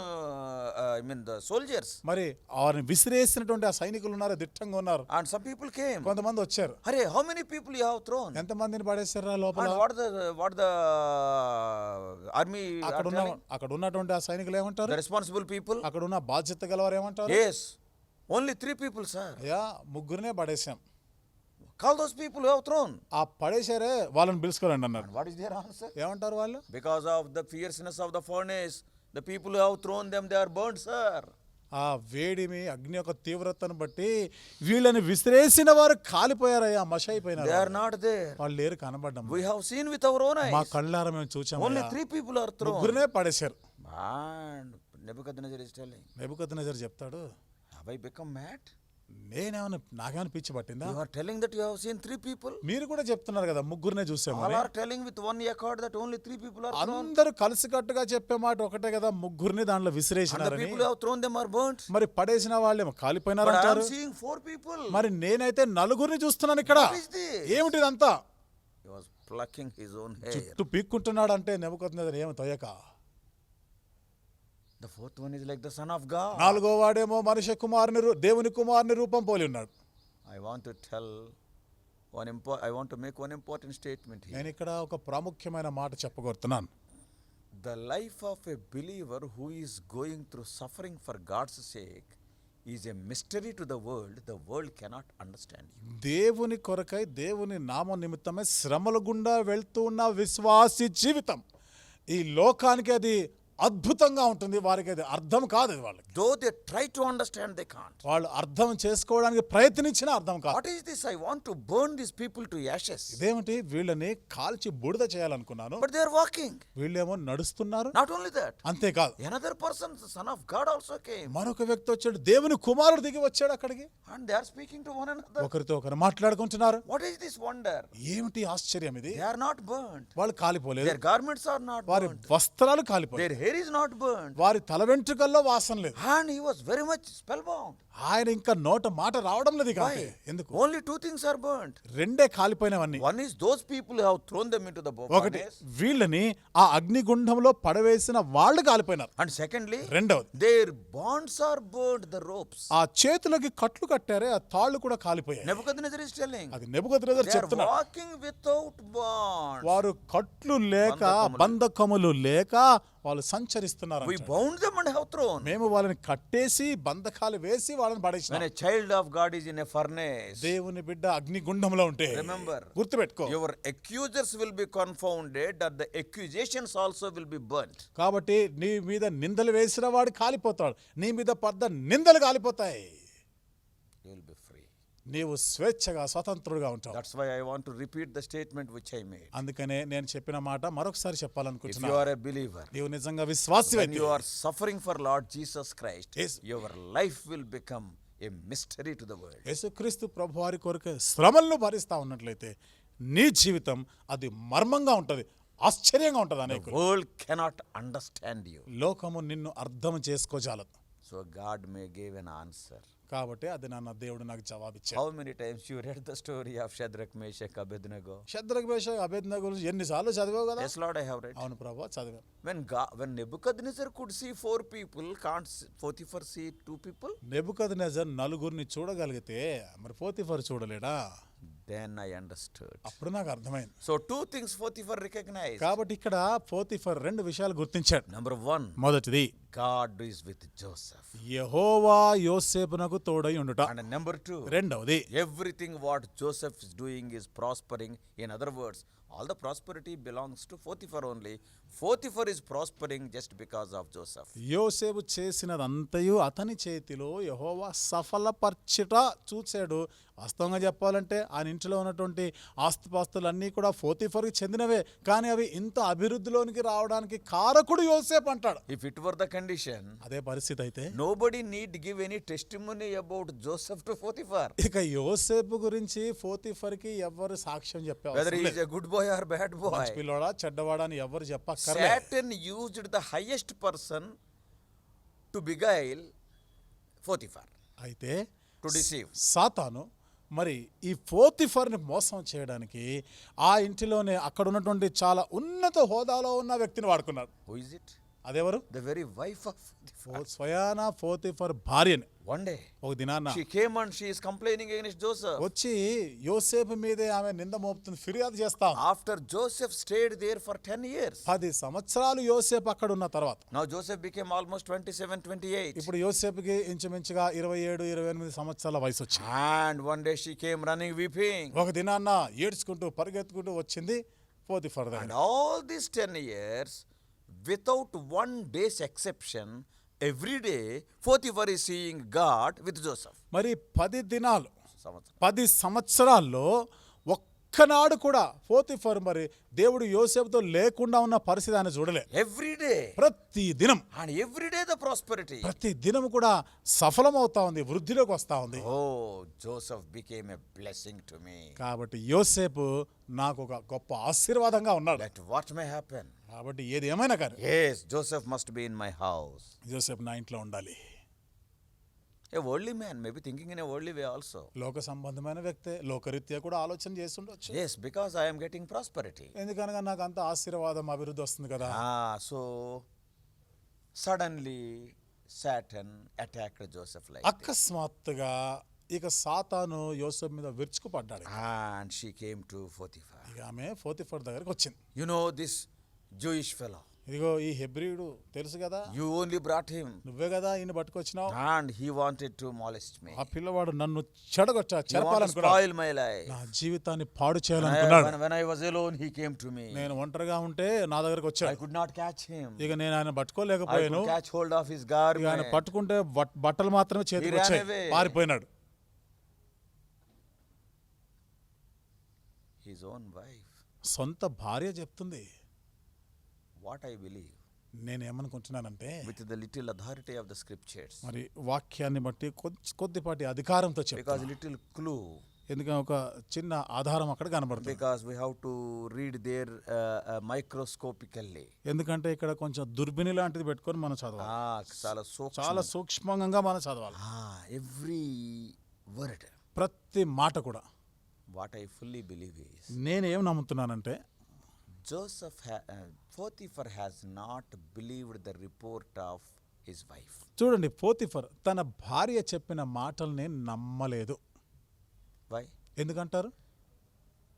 S2: the soldiers.
S3: మరి వారిని విసిరేసినటువంటి ఆ సైనికులు ఉన్నారు, దిట్టంగా ఉన్నారు.
S2: And some people came.
S3: కొంతమంది వచ్చారు.
S2: Hare, how many people you have thrown?
S3: ఎంతమందిని పడేశారా లోపల?
S2: And what the army are telling?
S3: అక్కడ ఉన్నటువంటి ఆ సైనికులు ఏమంటారు?
S2: The responsible people?
S3: అక్కడ ఉన్న బాధ్యత గలవారు ఏమంటారు?
S2: Yes, only 3 people, sir.
S3: అయ్యా, ముగ్గురినే పడేశాం.
S2: Call those people who have thrown.
S3: ఆ పడేశారే వాళ్ళని పిలుచుకోరండి అన్నారు.
S2: And what is their answer?
S3: ఏమంటారు వాళ్ళు?
S2: Because of the fierceness of the furnace, the people who have thrown them, they are burned, sir.
S3: ఆ వేడిమి అగ్ని యొక్క తీవ్రతను బట్టి వీళ్ళని విసిరేసిన వారు కాలిపోయారయ్యా, మషైపోయినారు.
S2: They are not there.
S3: వాళ్ళు లేరు, కనబడ్డం.
S2: We have seen with our own
S3: మా
S2: eyes.
S3: కళ్ళారా మేము చూచాము.
S2: Only 3 people are thrown.
S3: ముగ్గురినే పడేశారు.
S2: And Nebuchadnezzar is telling,
S3: Nebuchadnezzar చెప్తాడు,
S2: have I become mad?
S3: నాకేమైనా పిచ్చి పట్టిందా?
S2: You are telling that you have seen 3 people?
S3: మీరు కూడా చెప్తున్నారు కదా ముగ్గురినే చూసాము
S2: All
S3: అని.
S2: are telling with one accord that only 3 people are thrown.
S3: అందరూ కలిసికట్టుగా చెప్పే మాట ఒకటే కదా, ముగ్గురిని దాంట్లో
S2: And the
S3: విసిరేసినారని.
S2: people who have thrown them are burnt.
S3: మరి పడేసిన వాళ్ళేమో
S2: But I
S3: కాలిపోయినారంటారు.
S2: am seeing 4 people.
S3: మరి నేనైతే నలుగురిని చూస్తున్నాను ఇక్కడ.
S2: What is this?
S3: ఏమిటిదంతా?
S2: He was plucking his own hair.
S3: చుట్టూ పీక్కుంటున్నాడు అంటే నెబుకద్నెజర్ ఏమి తొయ్యక.
S2: The fourth one is like the Son of God.
S3: నాలుగో వాడేమో మనుష్య కుమారుని దేవుని కుమారుని రూపం పోలి ఉన్నాడు.
S2: I want to make one important statement here.
S3: నేను ఇక్కడ ఒక ప్రాముఖ్యమైన మాట చెప్పగోరుతున్నాను.
S2: The life of a believer who is going through suffering for God's sake is a mystery to the world. The world cannot understand you.
S3: దేవుని కొరకై దేవుని నామ నిమిత్తమే శ్రమల గుండా వెళ్తూ ఉన్న విశ్వాసి జీవితం ఈ లోకానికి అది అద్భుతంగా ఉంటుంది. వారికి అది అర్థం కాదు. అది వాళ్ళకి
S2: Though they try to understand, they can't.
S3: వాళ్ళు అర్థం చేసుకోవడానికి ప్రయత్నించినా అర్థం కాదు.
S2: What is this? I want to burn these people to ashes.
S3: ఇదేమిటి, వీళ్ళని కాల్చి బూడిద చేయాలనుకున్నాను.
S2: But they are walking.
S3: వీళ్ళేమో నడుస్తున్నారు.
S2: Not only that,
S3: అంతేకాదు,
S2: another person, the Son of God, also came.
S3: మరొక వ్యక్తి వచ్చాడు, దేవుని కుమారుడు దిగి వచ్చాడు అక్కడికి.
S2: And they are speaking to one another.
S3: ఒకరితో ఒకరు మాట్లాడుకుంటున్నారు.
S2: What is this wonder?
S3: ఏమిటి ఆశ్చర్యం ఇది?
S2: They are not burnt.
S3: వాళ్ళు కాలిపోలేదు.
S2: Their garments are not
S3: వారి
S2: burnt.
S3: వస్త్రాలు కాలిపోలేదు.
S2: Their hair is not burnt.
S3: వారి తల వెంట్రుకల్లో వాసన లేదు.
S2: And he was very much spellbound.
S3: ఆయన ఇంకా నోట మాట రావడం లేదు. ఇక
S2: Why?
S3: ఎందుకు?
S2: Only two things are burnt.
S3: రెండే కాలిపోయినవన్నీ.
S2: One is those people who have thrown them into the
S3: ఒకటి,
S2: furnace.
S3: వీళ్ళని ఆ అగ్నిగుండంలో పడవేసిన వాళ్ళు కాలిపోయినారు.
S2: And secondly,
S3: రెండవది,
S2: their bonds are burnt, the ropes.
S3: ఆ చేతులకి కట్లు కట్టారే ఆ తాళ్ళు కూడా కాలిపోయాయి.
S2: Nebuchadnezzar is telling.
S3: అది నెబుకద్నెజర్
S2: They are
S3: చెప్తున్నాడు.
S2: walking without bonds.
S3: వారు కట్లు లేక బంధకములు లేక వాళ్ళు సంచరిస్తున్నారు.
S2: We bound them and have thrown.
S3: మేము వాళ్ళని కట్టేసి బంధకాలు వేసి వాళ్ళని పడేసినాం.
S2: When a child of God is in a furnace,
S3: దేవుని బిడ్డ అగ్నిగుండంలో ఉంటే
S2: remember,
S3: గుర్తుపెట్టుకో,
S2: your accusers will be confounded, that the accusations also will be burnt.
S3: కాబట్టి నీ మీద నిందలు వేసిన వాడు కాలిపోతాడు. నీ మీద పడ్డ నిందలు కాలిపోతాయి.
S2: You will be free.
S3: నీవు స్వేచ్ఛగా స్వతంత్రుడుగా ఉంటావు.
S2: That's why I want to repeat the statement which I made.
S3: అందుకనే నేను చెప్పిన మాట మరొకసారి
S2: If you
S3: చెప్పాలనుకుంటున్నాను.
S2: are a believer,
S3: నీవు నిజంగా విశ్వాసి
S2: when you are suffering for Lord Jesus Christ,
S3: Yes.
S2: your life will become a mystery to the world.
S3: యేసుక్రీస్తు ప్రభువారి కొరకు శ్రమలను భరిస్తా ఉన్నట్లయితే నీ జీవితం అది మర్మంగా ఉంటుంది, ఆశ్చర్యంగా ఉంటుంది.
S2: The
S3: అనేకులు
S2: world cannot understand you.
S3: లోకము నిన్ను అర్థం చేసుకోజాలదు.
S2: So God may give an answer.
S3: కాబట్టి అది నాన్న దేవుడు నాకు జవాబిచ్చాడు.
S2: How many times you read the story of Shadrach, Meshach, Abednego?
S3: Shadrach Meshach Abednego గురించి ఎన్నిసార్లు చదివావు కదా?
S2: Yes, Lord, I have read.
S3: అవును ప్రభు, చదివాను.
S2: When Nebuchadnezzar could see 4 people, can't Potiphar see 2 people?
S3: Nebuchadnezzar నలుగురిని చూడగలిగితే మరి పోతిఫర్ చూడలేడా?
S2: Then I understood.
S3: అప్పుడు నాకు అర్థమైంది.
S2: So 2 things Potiphar recognized.
S3: కాబట్టి ఇక్కడ పోతిఫర్ 2 విషయాలు గుర్తించాడు.
S2: Number 1,
S3: మొదటిది,
S2: God is with Joseph.
S3: యెహోవా యోసేపునకు తోడై ఉండుట.
S2: And number 2,
S3: రెండవది,
S2: everything what Joseph is doing is prospering. In other words, all the prosperity belongs to Potiphar only. Potiphar is prospering just because of Joseph.
S3: యోసేపు చేసినదంతయు అతని చేతిలో యెహోవా సఫలపరచుట చూశాడు. వాస్తవంగా చెప్పాలంటే ఆయన ఇంట్లో ఉన్నటువంటి ఆస్తిపాస్తులు అన్నీ కూడా పోతిఫర్కి చెందినవే, కానీ అవి ఇంత అభివృద్ధిలోనికి రావడానికి కారకుడు యోసేపు అంటాడు.
S2: If it were the condition,
S3: అదే పరిస్థితి అయితే
S2: nobody need give any testimony about Joseph to Potiphar.
S3: ఇక యోసేపు గురించి పోతిఫర్కి ఎవరు సాక్ష్యం
S2: Whether
S3: చెప్పారు?
S2: he is a good boy or bad boy.
S3: పిల్లోడా చెడ్డవాడా అని ఎవరు చెప్పక్కర్లే.
S2: Satan used the highest person to beguile Potiphar,
S3: అయితే
S2: to deceive.
S3: సాతాను మరి ఈ పోతిఫర్ని మోసం చేయడానికి ఆ ఇంటిలోనే అక్కడ ఉన్నటువంటి చాలా ఉన్నత హోదాలో ఉన్న వ్యక్తిని వాడుకున్నాడు.
S2: Who is it?
S3: అదెవరు?
S2: The very wife of Potiphar.
S3: స్వయాన పోతిఫర్ భార్యని.
S2: One day,
S3: ఒక దినాన
S2: she came and she is complaining against Joseph.
S3: వచ్చి యోసేపు మీదే ఆమె నింద మోపుతుంది, ఫిర్యాదు చేస్తాం.
S2: After Joseph stayed there for 10 years.
S3: 10 సంవత్సరాలు యోసేపు అక్కడ ఉన్న తర్వాత
S2: Now Joseph became almost 27, 28.
S3: ఇప్పుడు యోసేపుకి ఇంచుమించుగా 27, 28 సంవత్సరాల వయసు వచ్చింది.
S2: And one day she came running weeping.
S3: ఒక దినాన్న ఏడ్చుకుంటూ పరిగెత్తుకుంటూ వచ్చింది పోతిఫర్ దగ్గర.
S2: And all these 10 years, without one day's exception, every day Potiphar is seeing God with Joseph.
S3: మరి 10 దినాలు
S2: సంవత్సరం.
S3: 10 సంవత్సరాల్లో ఒక్కనాడు కూడా పోతిఫర్ మరి దేవుడు యోసేపుతో లేకుండా ఉన్న పరిస్థితి ఆయన చూడలే.
S2: Every day.
S3: ప్రతి దినం
S2: And every day the prosperity.
S3: ప్రతి దినం కూడా సఫలమవుతా ఉంది, వృద్ధిలోకి వస్తా ఉంది.
S2: Oh, Joseph became a blessing to me.
S3: కాబట్టి యోసేపు నాకు ఒక గొప్ప ఆశీర్వాదంగా ఉన్నాడు.
S2: Let what may happen.
S3: కాబట్టి ఏది ఏమైనా కానీ
S2: Yes, Joseph must be in my house.
S3: యోసేపు నా ఇంట్లో ఉండాలి.
S2: A worldly man may be thinking in a worldly way also.
S3: లోక సంబంధమైన వ్యక్తే, లోకరీత్యా కూడా ఆలోచన చేసి ఉండొచ్చు.
S2: Yes, because I am getting prosperity.
S3: ఎందుకనగా నాకు అంత ఆశీర్వాదం, అభివృద్ధి వస్తుంది కదా.
S2: So Suddenly, Satan attacked Joseph like this.
S3: అకస్మాత్తుగా ఇక సాతాను యోసేపు మీద విరుచుకుపడ్డాడు.
S2: And she came to Potiphar.
S3: ఇక ఆమె పోతిఫర్ దగ్గరికి వచ్చింది.
S2: You know this Jewish fellow.
S3: ఇదిగో ఈ హెబ్రీయుడు తెలుసు కదా,
S2: You only brought him.
S3: నువ్వే కదా ఈయన పట్టుకొచ్చినావు.
S2: And he wanted to molest me.
S3: ఆ పిల్లవాడు నన్ను
S2: He wanted to
S3: చెరపాలనుకున్నాడు,
S2: spoil my life.
S3: నా జీవితాన్ని పాడు చేయాలనుకున్నాడు.
S2: When I was alone, he came to me.
S3: నేను ఒంటరిగా ఉంటే నా దగ్గరకు
S2: I
S3: వచ్చాడు.
S2: could not catch him.
S3: ఇక నేను ఆయన
S2: I
S3: పట్టుకోలేకపోయాను.
S2: could catch hold of his
S3: ఇక ఆయన
S2: garment.
S3: పట్టుకుంటే బట్టలు మాత్రమే చేతికి
S2: He ran
S3: వచ్చాయి,
S2: away.
S3: పారిపోయినాడు.
S2: His own wife.
S3: సొంత భార్య చెప్తుంది.
S2: What I believe,
S3: నేనేమనుకుంటున్నానంటే
S2: with the little authority of the scriptures,
S3: మరి వాక్యాన్ని బట్టి కొద్దిపాటి అధికారంతో
S2: because
S3: చెప్తాను.
S2: little clue,
S3: ఎందుకంటే ఒక చిన్న ఆధారం అక్కడ కనబడుతుంది.
S2: because we have to read there microscopically.
S3: ఎందుకంటే ఇక్కడ కొంచెం దుర్బిని లాంటిది పెట్టుకొని మనం చదవాలి. చాలా సూక్ష్మంగా మనం చదవాలి.
S2: Every word.
S3: ప్రతి మాట కూడా.
S2: What I fully believe is,
S3: నేనేం నమ్ముతున్నానంటే
S2: Potiphar has not believed the report of his wife.
S3: చూడండి, పోతిఫర్ తన భార్య చెప్పిన మాటల్ని నమ్మలేదు.
S2: Why?
S3: ఎందుకంటారు?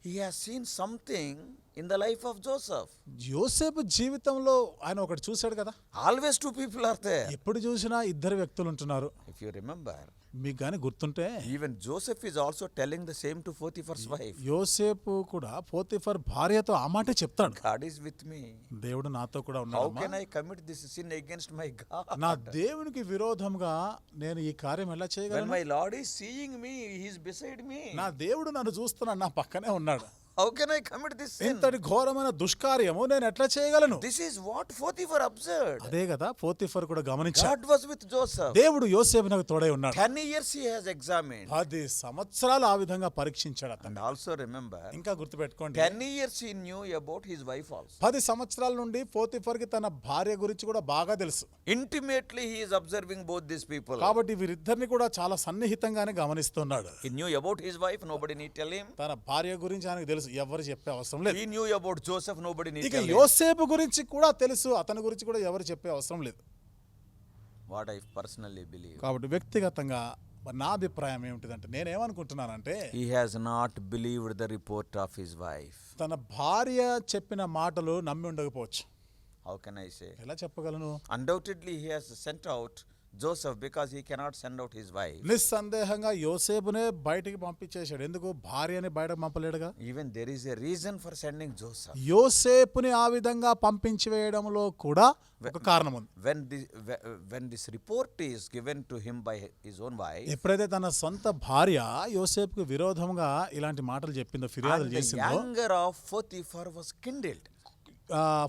S2: He has seen something in the life of Joseph.
S3: యోసేపు జీవితంలో ఆయన ఒకటి చూశాడు కదా.
S2: Always two people are there.
S3: ఎప్పుడు చూసినా ఇద్దరు వ్యక్తులు ఉంటున్నారు.
S2: If you remember,
S3: మీకు కానీ గుర్తుంటే
S2: even Joseph is also telling the same to Potiphar's wife.
S3: యోసేపు కూడా పోతిఫర్ భార్యతో ఆ మాటే చెప్తాడు.
S2: God is with me.
S3: దేవుడు నాతో కూడా
S2: How
S3: ఉన్నాడు.
S2: can I commit this sin against my God?
S3: నా దేవునికి విరోధంగా నేను ఈ కార్యం ఎలా
S2: When
S3: చేయగలను?
S2: my Lord is seeing me, he is beside me.
S3: నా దేవుడు నన్ను చూస్తున్నాడు, నా పక్కనే ఉన్నాడు.
S2: How can I commit this sin?
S3: ఇంతటి ఘోరమైన దుష్కార్యము నేను ఎట్లా చేయగలను?
S2: This is what Potiphar observed.
S3: అదే కదా పోతిఫర్ కూడా గమనించాడు.
S2: God was with Joseph.
S3: దేవుడు యోసేపునకు తోడై ఉన్నాడు.
S2: 10 years he has examined.
S3: 10 సంవత్సరాలు ఆ విధంగా పరీక్షించాడు అతను.
S2: And also remember,
S3: ఇంకా గుర్తుపెట్టుకోండి,
S2: 10 years he knew about his wife also.
S3: 10 సంవత్సరాల నుండి పోతిఫర్ కి తన భార్య గురించి కూడా బాగా తెలుసు.
S2: Intimately he is observing both these people.
S3: కాబట్టి వీరిద్దరిని కూడా చాలా సన్నిహితంగానే గమనిస్తున్నాడు.
S2: He knew about his wife, nobody need tell him.
S3: తన భార్య గురించి ఆయనకు తెలుసు, ఎవరు చెప్పే అవసరం లేదు.
S2: He knew about Joseph, nobody need
S3: ఇక
S2: tell him.
S3: యోసేపు గురించి కూడా తెలుసు, అతని గురించి కూడా ఎవరు చెప్పే అవసరం లేదు.
S2: What I personally believe,
S3: కాబట్టి వ్యక్తిగతంగా నా అభిప్రాయం ఏమిటిదంటే, నేనేమనుకుంటున్నానంటే
S2: he has not believed the report of his wife.
S3: తన భార్య చెప్పిన మాటలు నమ్మి ఉండకపోవచ్చు.
S2: How can I say?
S3: ఎలా చెప్పగలను?
S2: Undoubtedly he has sent out Joseph because he cannot send out his wife.
S3: నిస్సందేహంగా యోసేపునే బయటికి పంపించేశాడు. ఎందుకు భార్యని బయటకు పంపలేడుగా?
S2: Even there is a reason for sending Joseph.
S3: యోసేపుని ఆ విధంగా పంపించి వేయడంలో కూడా ఒక కారణం ఉంది.
S2: When this report is given to him by his own wife,
S3: ఎప్పుడైతే తన సొంత భార్య యోసేపుకు విరోధంగా ఇలాంటి మాటలు చెప్పిందో, ఫిర్యాదులు
S2: and the
S3: చేసిందో,
S2: anger of Potiphar was kindled.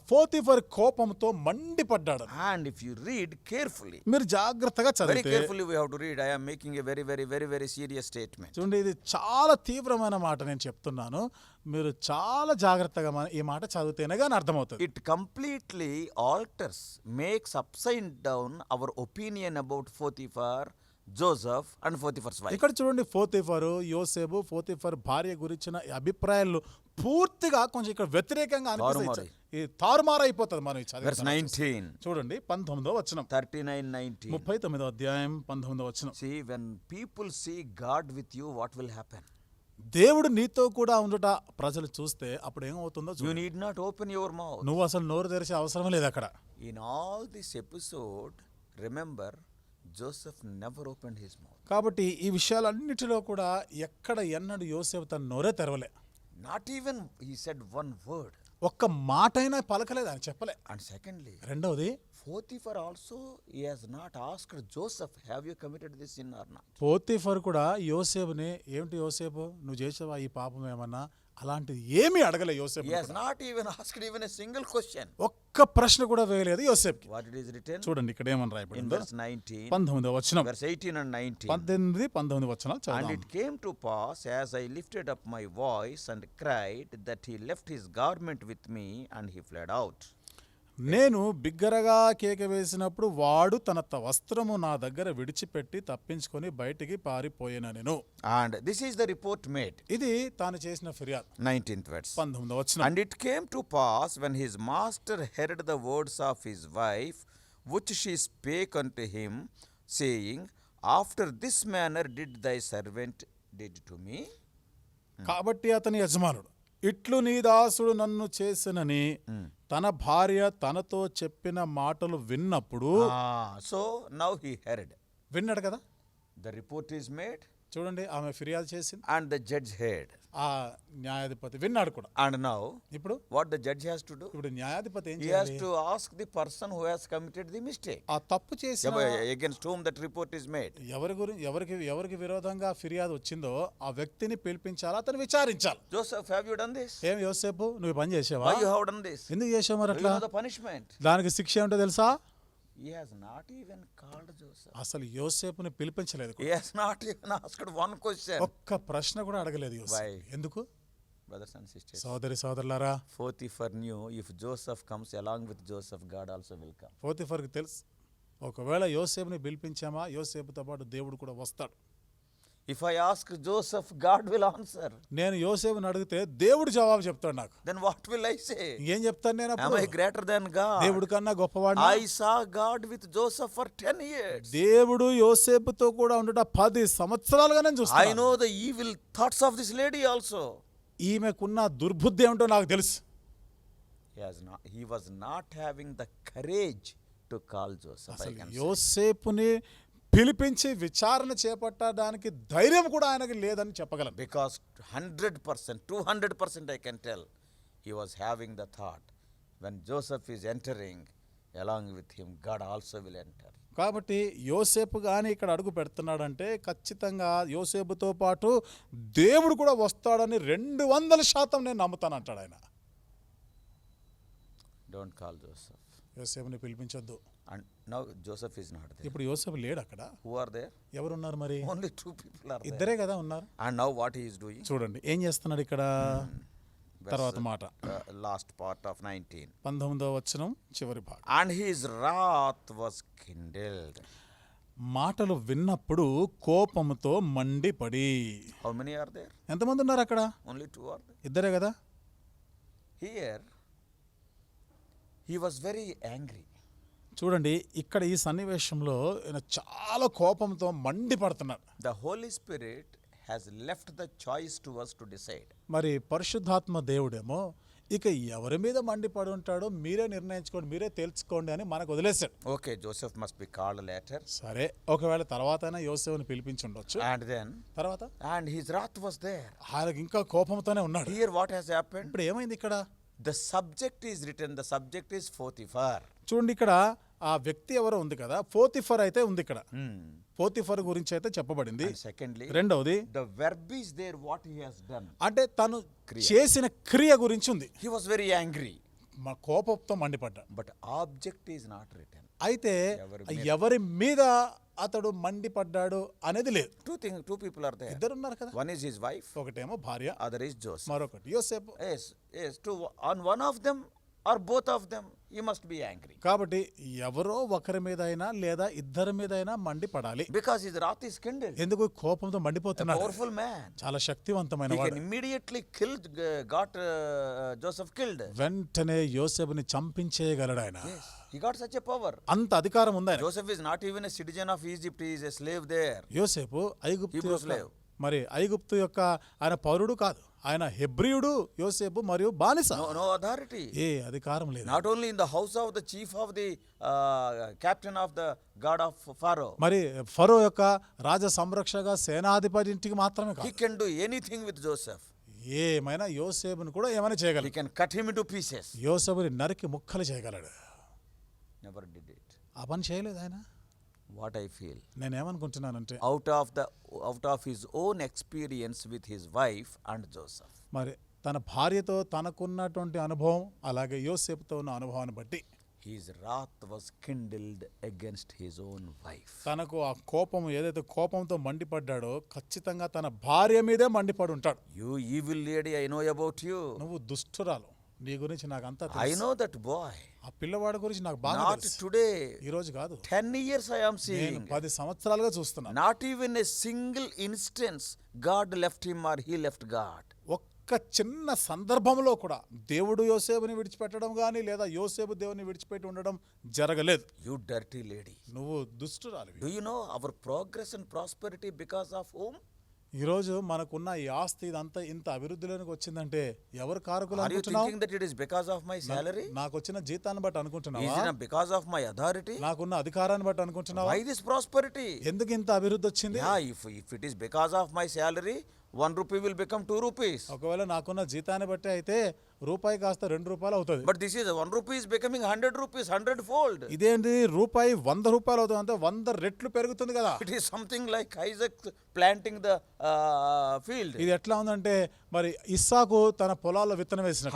S3: Potiphar కోపంతో మండిపడ్డాడు.
S2: And if you read carefully,
S3: మీరు జాగ్రత్తగా
S2: very
S3: చదివితే,
S2: carefully we have to read. I am making a very serious statement.
S3: చూడండి, ఇది చాలా తీవ్రమైన మాట నేను చెప్తున్నాను. మీరు చాలా జాగ్రత్తగా ఈ మాట చదివితేనే కానీ అర్థమవుతుంది.
S2: It completely alters, makes upside down our opinion about Potiphar, Joseph and Potiphar's wife.
S3: ఇక్కడ చూడండి, పోతిఫరు, యోసేపు, పోతిఫర్ భార్య గురించిన అభిప్రాయాలు పూర్తిగా కొంచెం ఇక్కడ వ్యతిరేకంగా అనిపిస్తాయి. ఈ తారుమారు అయిపోతుంది మనం
S2: Verse 19.
S3: చూడండి 19వ వచనం,
S2: 39:19.
S3: 39వ అధ్యాయం 19వ వచనం.
S2: See, when people see God with you, what will happen?
S3: దేవుడు నీతో కూడా ఉండుట ప్రజలు చూస్తే అప్పుడు ఏమవుతుందో
S2: You
S3: చూడు.
S2: need not open your mouth.
S3: నువ్వు అసలు నోరు తెరిచే అవసరం లేదు అక్కడ.
S2: In all this episode, remember, Joseph never opened his mouth.
S3: కాబట్టి ఈ విషయాలన్నిటిలో కూడా ఎక్కడ ఎన్నడూ యోసేపు తన నోరే తెరవలే.
S2: Not even he said one word.
S3: ఒక్క మాటైనా పలకలేదు, ఆయన చెప్పలే.
S2: And secondly,
S3: రెండవది,
S2: Potiphar also, he has not asked Joseph, have you committed this sin or not?
S3: Potiphar కూడా యోసేపుని, ఏమిటి యోసేపు నువ్వు చేసావా ఈ పాపం ఏమన్నా, అలాంటిది ఏమీ అడగలే యోసేపు.
S2: He has not even asked even a single question.
S3: ఒక్క ప్రశ్న కూడా వేయలేదు యోసేపుకి.
S2: What it is written?
S3: చూడండి ఇక్కడ ఏమని
S2: In
S3: రాయబడిందో,
S2: verse 19,
S3: 19వ వచనం,
S2: verse 18 and 19.
S3: 18, 19 వచనాలు
S2: And
S3: చదువుదాం.
S2: it came to pass, as I lifted up my voice and cried, that he left his garment with me and he fled out.
S3: నేను బిగ్గరగా కేక వేసినప్పుడు వాడు తన వస్త్రము నా దగ్గర విడిచిపెట్టి తప్పించుకొని బయటికి పారిపోయినెను.
S2: And this is the report made.
S3: ఇది తాను చేసిన ఫిర్యాదు.
S2: 19th verse.
S3: 19వ వచనం.
S2: And it came to pass, when his master heard the words of his wife, which she spake unto him, saying, After this manner did thy servant did to me.
S3: కాబట్టి అతని యజమానుడు ఇట్లు నీ దాసుడు నన్ను చేసినని తన భార్య తనతో చెప్పిన మాటలు విన్నప్పుడు
S2: So now he heard.
S3: విన్నాడు కదా.
S2: The report is made
S3: చూడండి, ఆమె ఫిర్యాదు చేసింది,
S2: and the judge heard.
S3: ఆ న్యాయాధిపతి విన్నాడు కూడా.
S2: And now
S3: ఇప్పుడు
S2: what the judge has to do?
S3: ఇప్పుడు న్యాయాధిపతి ఏం
S2: He has
S3: చేయాలి?
S2: to ask the person who has committed the mistake,
S3: ఆ తప్పు చేసిన
S2: against whom that report is made.
S3: ఎవరికి విరోధంగా ఫిర్యాదు వచ్చిందో ఆ వ్యక్తిని పిలిపించాలి, అతను విచారించాలి.
S2: Joseph, have you done this?
S3: ఏం యోసేపు, నువ్వు పని చేసావా?
S2: Why you have done this?
S3: ఎందుకు చేసావు మరి
S2: You
S3: అట్లా?
S2: know the punishment.
S3: దానికి శిక్ష ఏమిటో తెలుసా?
S2: He has not even called Joseph.
S3: అసలు యోసేపుని పిలిపించలేదు.
S2: He has not even asked one question.
S3: ఒక్క ప్రశ్న కూడా అడగలేదు యోసేపు.
S2: Why?
S3: ఎందుకు?
S2: Brothers and sisters,
S3: సోదరులారా,
S2: Potiphar knew if Joseph comes along with Joseph, God also will come.
S3: పోతిఫర్కి తెలుసు, ఒకవేళ యోసేపుని పిలిపించామా యోసేపుతో పాటు దేవుడు కూడా వస్తాడు.
S2: If I ask Joseph, God will answer.
S3: నేను యోసేపుని అడిగితే దేవుడు జవాబు చెప్తాడు నాకు.
S2: Then what will I say?
S3: ఏం చెప్తాను నేను
S2: Am
S3: అప్పుడు?
S2: I greater than God?
S3: దేవుడి కన్నా గొప్పవాడు.
S2: I saw God with Joseph for 10 years.
S3: దేవుడు యోసేపుతో కూడా ఉండట 10 సంవత్సరాలుగా నేను
S2: I
S3: చూస్తాను.
S2: know the evil thoughts of this lady also.
S3: ఈమెకున్న దుర్బుద్ధి ఏమిటో నాకు తెలుసు.
S2: He was not having the courage to call Joseph. I
S3: అసలు
S2: can say.
S3: యోసేపుని పిలిపించి విచారణ చేపట్టడానికి ధైర్యం కూడా ఆయనకి లేదని చెప్పగలను.
S2: Because 100%, 200% I can tell, he was having the thought, when Joseph is entering, along with him, God also will enter.
S3: కాబట్టి యోసేపు కానీ ఇక్కడ అడుగు పెడుతున్నాడంటే ఖచ్చితంగా యోసేపుతో పాటు దేవుడు కూడా వస్తాడని 200% నేను నమ్ముతాను అంటాడు ఆయన.
S2: Don't call Joseph.
S3: యోసేపుని పిలిపించొద్దు.
S2: And now Joseph is not there.
S3: ఇప్పుడు యోసేపు లేడు అక్కడ.
S2: Who are there?
S3: ఎవరున్నారు మరి?
S2: Only 2 people are there.
S3: ఇద్దరే కదా ఉన్నారు.
S2: And now what he is doing?
S3: చూడండి ఏం చేస్తున్నాడు ఇక్కడ. తర్వాత మాట
S2: Last part of 19.
S3: 19వ వచనం చివరి భాగం.
S2: And his wrath was kindled.
S3: మాటలు విన్నప్పుడు కోపముతో మండిపడి.
S2: How many are there?
S3: ఎంతమంది ఉన్నారు అక్కడ?
S2: Only 2 are there.
S3: ఇద్దరే కదా.
S2: Here he was very angry.
S3: చూడండి ఇక్కడ ఈ సన్నివేశంలో ఆయన చాలా కోపంతో మండిపడుతున్నాడు.
S2: The Holy Spirit has left the choice to us to decide.
S3: మరి పరిశుద్ధాత్మ దేవుడేమో ఇక ఎవరి మీద మండిపడి ఉంటాడో మీరే నిర్ణయించుకోండి, మీరే తెలుసుకోండి అని మనకు వదిలేశాడు.
S2: Okay, Joseph must be called later.
S3: సరే, ఒకవేళ తర్వాత యోసేపుని పిలిపించి ఉండొచ్చు.
S2: And then
S3: తర్వాత
S2: and his wrath was there.
S3: ఆయనకి ఇంకా కోపంతోనే ఉన్నాడు.
S2: Here what has happened?
S3: ఇప్పుడు ఏమైంది ఇక్కడ?
S2: The subject is written, the subject is Potiphar.
S3: చూడండి ఇక్కడ ఆ వ్యక్తి ఎవరో ఉంది కదా, పోతిఫర్ అయితే ఉంది ఇక్కడ. పోతిఫర్ గురించి అయితే చెప్పబడింది.
S2: And secondly,
S3: రెండవది
S2: the verb is there, what he has done.
S3: అంటే తను చేసిన క్రియ గురించి ఉంది.
S2: He was very angry.
S3: మా కోపంతో మండిపడ్డాడు.
S2: But object is not written.
S3: అయితే ఎవరి మీద అతడు మండిపడ్డాడు అనేది లేదు.
S2: Two people are there.
S3: ఇద్దరు ఉన్నారు కదా.
S2: One is his wife,
S3: ఒకటేమో భార్య,
S2: other is Joseph.
S3: మరొకటి యోసేపు.
S2: Yes, on one of them or both of them, he must be angry.
S3: కాబట్టి ఎవరో ఒకరి మీద అయినా లేదా ఇద్దరి మీద అయినా మండిపడాలి.
S2: Because his wrath is kindled.
S3: ఎందుకు కోపంతో
S2: A
S3: మండిపోతున్నాడు?
S2: powerful man.
S3: చాలా శక్తివంతమైన
S2: He
S3: వాడు.
S2: can immediately got Joseph killed.
S3: వెంటనే యోసేపుని చంపించేయగలడు ఆయన.
S2: Yes, he got such a power.
S3: అంత అధికారం ఉంది ఆయన.
S2: Joseph is not even a citizen of Egypt, he is a slave there.
S3: యోసేపు ఐగుప్తు
S2: Hebrew
S3: యొక్క
S2: slave.
S3: మరి ఐగుప్తు యొక్క ఆయన పౌరుడు కాదు, ఆయన హెబ్రీయుడు యోసేపు మరియు బానిస.
S2: No authority.
S3: ఏ అధికారం లేదు.
S2: Not only in the house of the chief of the captain of the guard of Pharaoh.
S3: మరి ఫరో యొక్క రాజ సంరక్షక సేనాధిపతి ఇంటికి మాత్రమే
S2: He
S3: కాదు,
S2: can do anything with Joseph.
S3: ఏమైనా యోసేపుని కూడా ఏమైనా
S2: He
S3: చేయగలడు.
S2: can cut him into pieces.
S3: యోసేపుని నరికి ముక్కలు చేయగలడు.
S2: Never did it.
S3: ఆ పని చేయలేదు ఆయన.
S2: What I feel,
S3: నేనేమనుకుంటున్నానంటే
S2: out of his own experience with his wife and Joseph,
S3: మరి తన భార్యతో తనకున్నటువంటి అనుభవం అలాగే యోసేపుతో ఉన్న అనుభవాన్ని బట్టి
S2: his wrath was kindled against his own wife.
S3: తనకు ఆ కోపం ఏదైతే కోపంతో మండిపడ్డాడో ఖచ్చితంగా తన భార్య మీదే మండిపడి ఉంటాడు.
S2: You evil lady, I know about you.
S3: నువ్వు దుష్టురాలు, నీ గురించి నాకు అంతా
S2: I
S3: తెలుసు.
S2: know that boy.
S3: ఆ పిల్లవాడి గురించి నాకు బాగా
S2: Not
S3: తెలుసు.
S2: today.
S3: ఈ రోజు కాదు,
S2: 10 years I am
S3: నేను
S2: seeing.
S3: 10 సంవత్సరాలుగా చూస్తున్నాను.
S2: Not even a single instance God left him or he left God.
S3: ఒక్క ఒక్క చిన్న సందర్భంలో కూడా దేవుడు యోసేపుని విడిచిపెట్టడం కానీ లేదా యోసేపు దేవుని విడిచిపెట్టి ఉండడం జరగలేదు.
S2: You dirty lady.
S3: నువ్వు దుష్టురాలివి.
S2: Do you know our progress and prosperity because of whom?
S3: ఈరోజు మనకున్న ఈ ఆస్తి ఇదంతా ఇంత అభివృద్ధిలోనికి వచ్చిందంటే ఎవరు కారకులు
S2: Are you
S3: అనుకుంటున్నావు?
S2: thinking that it is because of my salary?
S3: నాకు వచ్చిన జీతాన్ని బట్టి
S2: Is
S3: అనుకుంటున్నావా?
S2: it because of my authority?
S3: నాకున్న అధికారాన్ని బట్టి అనుకుంటున్నావా?
S2: Why this prosperity?
S3: ఎందుకు ఇంత అభివృద్ధి వచ్చింది?
S2: Yeah, if it is because of my salary, 1 rupee will become 2 rupees.
S3: ఒకవేళ నాకున్న జీతాన్ని బట్టి అయితే రూపాయి కాస్త 2 రూపాయలు అవుతుంది.
S2: But this is 1 rupee is becoming 100 rupees, 100-fold.
S3: ఇదేంటి రూపాయి 100 రూపాయలు అవుతుంది అంటే 100 రెట్లు పెరుగుతుంది కదా.
S2: It is something like Isaac planting the field.
S3: ఇది ఎట్లా ఉందంటే మరి ఇస్సాకు తన పొలాల్లో విత్తనం వేసినట్టు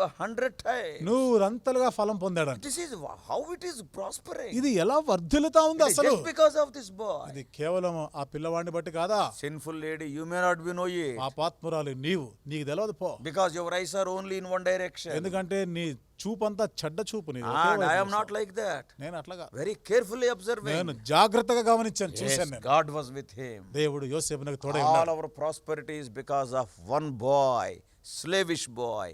S2: 100 times.
S3: నూరంతలుగా ఫలం పొందాడు.
S2: This is how it is prospering.
S3: ఇది ఎలా వర్ధిల్లుతా ఉంది
S2: It is
S3: అసలు?
S2: just because of this boy.
S3: ఇది కేవలం ఆ పిల్లవాడిని బట్టి కాదా?
S2: Sinful lady, you may not be know it.
S3: పాపాత్మురాలు నీకు తెలియదు పో.
S2: Because your eyes are only in one direction.
S3: ఎందుకంటే నీ చూపంతా చెడ్డ చూపు నీది.
S2: And I am not like that.
S3: నేను అట్లాగా
S2: Very carefully observing.
S3: నేను జాగ్రత్తగా గమనించాను,
S2: Yes,
S3: చూశాను నేను.
S2: God was with him.
S3: దేవుడు యోసేపునకు తోడై
S2: All
S3: ఉన్నాడు.
S2: our prosperity is because of one boy, slavish boy,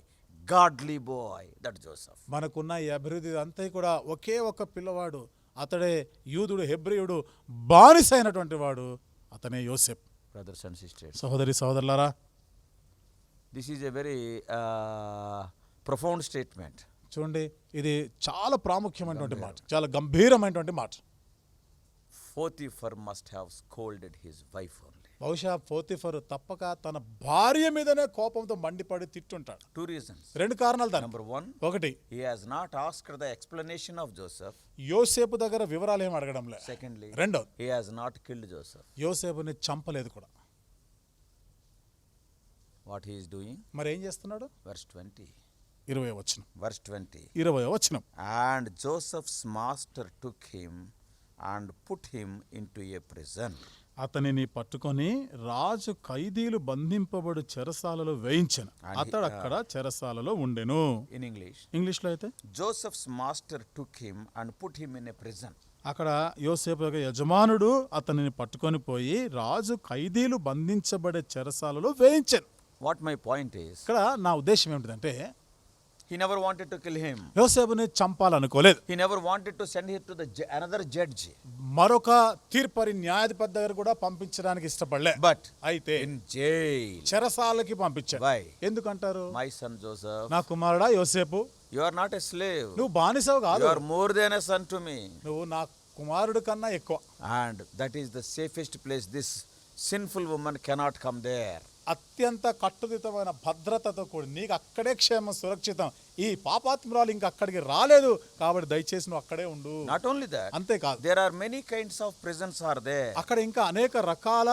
S2: godly boy, that Joseph.
S3: మనకున్న ఈ అభివృద్ధి అంతా కూడా ఒకే ఒక పిల్లవాడు, అతడే యూదుడు, హెబ్రీయుడు, బానిసైనటువంటి వాడు, అతనే యోసేపు.
S2: Brothers and sisters,
S3: సహోదరి సహోదరులారా,
S2: this is a very profound statement.
S3: చూడండి, ఇది చాలా ప్రాముఖ్యమైనటువంటి మాట, చాలా గంభీరమైనటువంటి మాట.
S2: Potiphar must have scolded his wife only.
S3: బహుశా పోతిఫరు తప్పక తన భార్య మీదనే కోపంతో మండిపడి తిట్టుంటాడు.
S2: 2 reasons.
S3: 2 కారణాలు దానికి.
S2: Number 1,
S3: ఒకటి,
S2: he has not asked the explanation of Joseph.
S3: యోసేపు దగ్గర వివరాలు ఏం అడగడంలే.
S2: Secondly,
S3: రెండోది,
S2: he has not killed Joseph.
S3: యోసేపుని చంపలేదు కూడా.
S2: What he is doing?
S3: మరి ఏం చేస్తున్నాడు?
S2: Verse 20.
S3: 20వ వచనం.
S2: Verse 20.
S3: 20వ వచనం.
S2: And Joseph's master took him and put him into a prison.
S3: అతనిని పట్టుకొని రాజు ఖైదీలు బంధింపబడు చెరసాలలో వేయించెను. అతడు అక్కడ చెరసాలలో ఉండెను.
S2: In English,
S3: ఇంగ్లీష్లో అయితే
S2: Joseph's master took him and put him in a prison.
S3: అక్కడ యోసేపు యొక్క యజమానుడు అతనిని పట్టుకొని పోయి రాజు ఖైదీలు బంధించబడే చెరసాలలో వేయించెను.
S2: What my point is,
S3: ఇక్కడ నా ఉద్దేశం ఏమిటంటే,
S2: he never wanted to kill him.
S3: యోసేపుని చంపాలనుకోలేదు.
S2: He never wanted to send him to the another judge.
S3: మరొక తీర్పరి న్యాయాధిపతి దగ్గర కూడా పంపించడానికి ఇష్టపడలే.
S2: But
S3: అయితే
S2: in jail.
S3: చెరసాలకి పంపించాడు.
S2: Why?
S3: ఎందుకంటారు?
S2: My son Joseph,
S3: నా కుమారుడా యోసేపు,
S2: you are not a slave.
S3: నువ్వు బానిసవు
S2: You
S3: కాదు,
S2: are more than a son to me.
S3: నువ్వు నా కుమారుడు కన్నా ఎక్కువ.
S2: And that is the safest place. This sinful woman cannot come there.
S3: అత్యంత కట్టుదిట్టమైన భద్రతతో కూడి నీకు అక్కడే క్షేమం, సురక్షితం. ఈ పాపాత్మురాలు ఇంకా అక్కడికి రాలేదు కాబట్టి దయచేసి నువ్వు అక్కడే ఉండు.
S2: Not only that,
S3: అంతేకాదు,
S2: there are many kinds of prisons are there.
S3: అక్కడ ఇంకా అనేక రకాల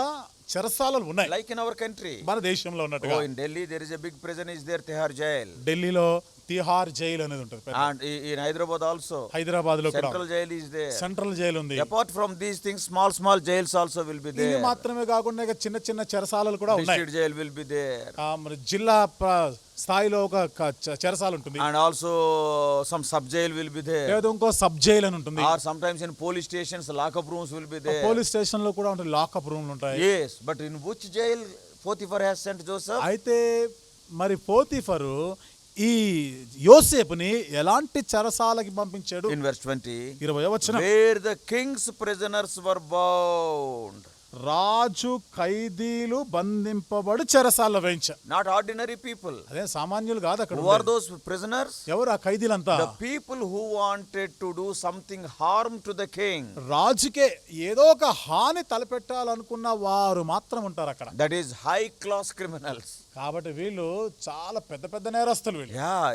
S3: చెరసాలలు ఉన్నాయి,
S2: Like in our country.
S3: మన దేశంలో ఉన్నట్టుగా.
S2: Oh, in Delhi there is a big prison is there, Tihar jail.
S3: ఢిల్లీలో తిహార్ జైలు అనేది ఉంటుంది.
S2: And in Hyderabad also,
S3: Hyderabad లో కూడా
S2: Central jail is there.
S3: Central jail ఉంది.
S2: Apart from these things, small jails also will be
S3: ఇవి
S2: there.
S3: మాత్రమే కాకుండా ఇక చిన్న చిన్న చెరసాలలు కూడా ఉన్నాయి.
S2: District jail will be there.
S3: మరి జిల్లా స్థాయిలో ఒక చెరసాల ఉంటుంది.
S2: And also some sub jail will be there.
S3: లేదా ఇంకో సబ్ జైల్ అని ఉంటుంది.
S2: Or sometimes in police stations, lockup rooms will be there.
S3: Police station లో కూడా ఉంటుంది, లాకప్ రూమ్లు ఉంటాయి.
S2: Yes, but in which jail Potiphar has sent Joseph?
S3: అయితే మరి పోతిఫరు ఈ యోసేపుని ఎలాంటి చెరసాలకి పంపించాడు?
S2: In verse 20,
S3: 20వ వచనం.
S2: where the king's prisoners were bound.
S3: రాజు ఖైదీలు బంధింపబడి చెరసాలలో వేయించారు.
S2: Not ordinary people.
S3: అదే సామాన్యులు కాదు అక్కడ
S2: Who are
S3: ఉండేది.
S2: those prisoners?
S3: ఎవరు ఆ ఖైదీలంతా?
S2: The people who wanted to do something harm to the king.
S3: రాజుకే ఏదో ఒక హాని తలపెట్టాలనుకున్న వారు మాత్రం ఉంటారు అక్కడ.
S2: That is high class criminals.
S3: కాబట్టి వీళ్ళు చాలా పెద్ద పెద్ద నేరస్తులు వీళ్ళు.
S2: Yeah,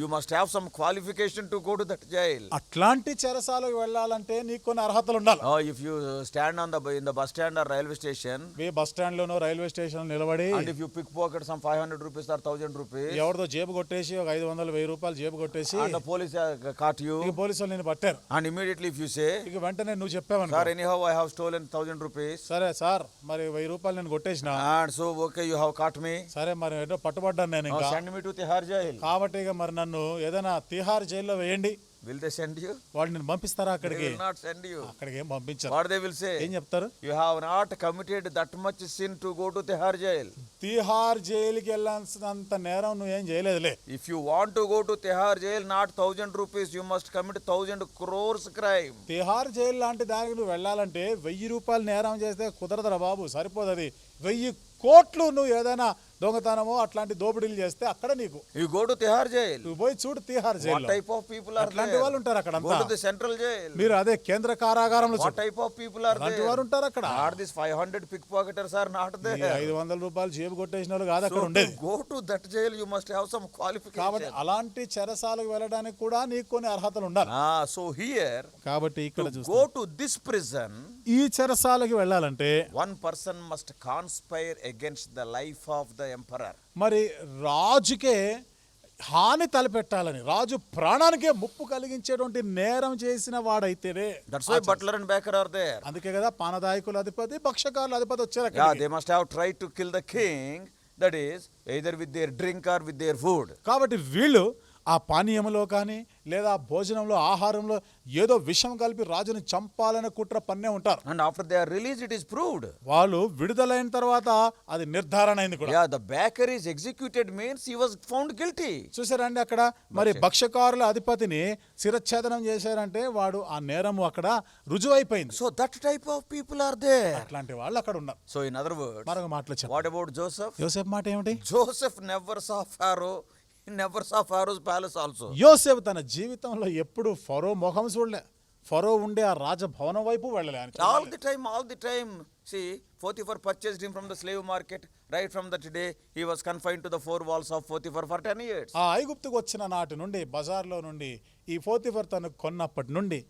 S2: you must have some qualification to go to that jail.
S3: అట్లాంటి చెరసాలకు వెళ్ళాలంటే నీకు కొన్ని అర్హతలు ఉండాలి.
S2: Oh, if you stand in the bus stand or railway station,
S3: bus stand లోనో రైల్వే స్టేషన్ నిలబడి
S2: and if you pickpocket some 500 rupees or 1000 rupees,
S3: ఎవరిదో జేబు కొట్టేసి ఒక 500-1000 రూపాయలు జేబు కొట్టేసి
S2: and the police caught you,
S3: ఇక పోలీసులు నేను పట్టారు.
S2: and immediately if you say,
S3: ఇక వెంటనే నువ్వు చెప్పావనుకో,
S2: sir, anyhow I have stolen 1000 rupees,
S3: సరే సార్ మరి 1000 రూపాయలు నేను కొట్టేసిన,
S2: and so okay you have caught me,
S3: సరే మరి ఏదో పట్టుబడ్డాను నేను ఇంకా,
S2: send me to Tihar jail.
S3: కాబట్టి ఇక మరి నన్ను ఏదైనా తిహార్ జైల్లో వేయండి.
S2: Will they send you?
S3: వాళ్ళు నేను పంపిస్తారా
S2: They
S3: అక్కడికి?
S2: will not send you.
S3: అక్కడికి ఏం పంపించారు.
S2: What they will say?
S3: ఏం చెప్తారు?
S2: You have not committed that much sin to go to Tihar jail.
S3: Tihar జైలుకి వెళ్ళాల్సినంత నేరం నువ్వేం చేయలేదులే.
S2: If you want to go to Tihar jail, not 1,000 rupees, you must commit 1,000 crores crime.
S3: Tihar jail లాంటి దానికి నువ్వు వెళ్ళాలంటే 1000 రూపాయలు నేరం చేస్తే కుదరదురా బాబు, సరిపోదు. అది 1000 కోట్లు నువ్వు ఏదైనా దొంగతనమో అట్లాంటి దోపిడీలు చేస్తే అక్కడ నీకు
S2: You go to Tihar jail.
S3: నువ్వు పోయి చూడు Tihar
S2: What
S3: jail
S2: type of people are
S3: అట్లాంటి
S2: there?
S3: వాళ్ళు ఉంటారు అక్కడ
S2: Go to the central jail.
S3: మీరు అదే కేంద్ర కారాగారంలో
S2: What
S3: చూడు
S2: type of people are
S3: అలాంటి
S2: there?
S3: వారు ఉంటారు అక్కడ.
S2: Are these 500 pickpocketers are not
S3: ఈ
S2: there?
S3: 500 రూపాయలు జేబు కొట్టేసిన వాళ్ళు కాదు అక్కడ
S2: So to
S3: ఉండేది.
S2: go to that jail, you must have some
S3: కాబట్టి
S2: qualification.
S3: అలాంటి చెరసాలకు వెళ్ళడానికి కూడా నీకు కొన్ని అర్హతలు ఉండాలి.
S2: So here,
S3: కాబట్టి ఇక్కడ
S2: to
S3: చూస్తే
S2: go to this prison,
S3: ఈ చెరసాలకి వెళ్ళాలంటే
S2: one person must conspire against the life of the emperor.
S3: మరి రాజుకే హాని తలపెట్టాలని, రాజు ప్రాణానికే ముప్పు కలిగించేటువంటి నేరం చేసిన వాడైతేనే.
S2: That's why butler and baker are there.
S3: అందుకే కదా పానదాయకుల అధిపతి, భక్షకారుల అధిపతి వచ్చారు
S2: Yeah,
S3: అక్కడికి.
S2: they must have tried to kill the king, that is, either with their drink or with their food.
S3: కాబట్టి వీళ్ళు ఆ పానీయంలో కానీ లేదా భోజనంలో ఆహారంలో ఏదో విషం కలిపి రాజుని చంపాలని కుట్ర పన్నే ఉంటారు.
S2: And after they are released, it is proved.
S3: వాళ్ళు విడుదలైన తర్వాత అది నిర్ధారణ అయింది కూడా.
S2: Yeah, the baker is executed means he was found guilty.
S3: చూసారండి అక్కడ మరి భక్షకారుల అధిపతిని శిరచ్ఛేదనం చేశారంటే వాడు ఆ నేరము అక్కడ రుజువైపోయింది.
S2: So that type of people are there.
S3: అట్లాంటి వాళ్ళు అక్కడ ఉన్నారు.
S2: So in other words,
S3: మరొక మాటలో చెప్పండి,
S2: what about Joseph?
S3: యోసేపు మాట ఏమిటి?
S2: Joseph never saw Pharaoh. He never saw Pharaoh's palace also.
S3: యోసేపు తన జీవితంలో ఎప్పుడు ఫరో ముఖం చూడలే, ఫరో ఉండే ఆ రాజభవనం వైపు వెళ్ళలే.
S2: All the time. See, Potiphar purchased him from the slave market. Right from that day, he was confined to the four walls of Potiphar for 10 years.
S3: ఆ ఐగుప్తుకు వచ్చిన నాటి నుండి, బజార్లో నుండి ఈ పోతిఫర్ తను కొన్నప్పటి నుండి,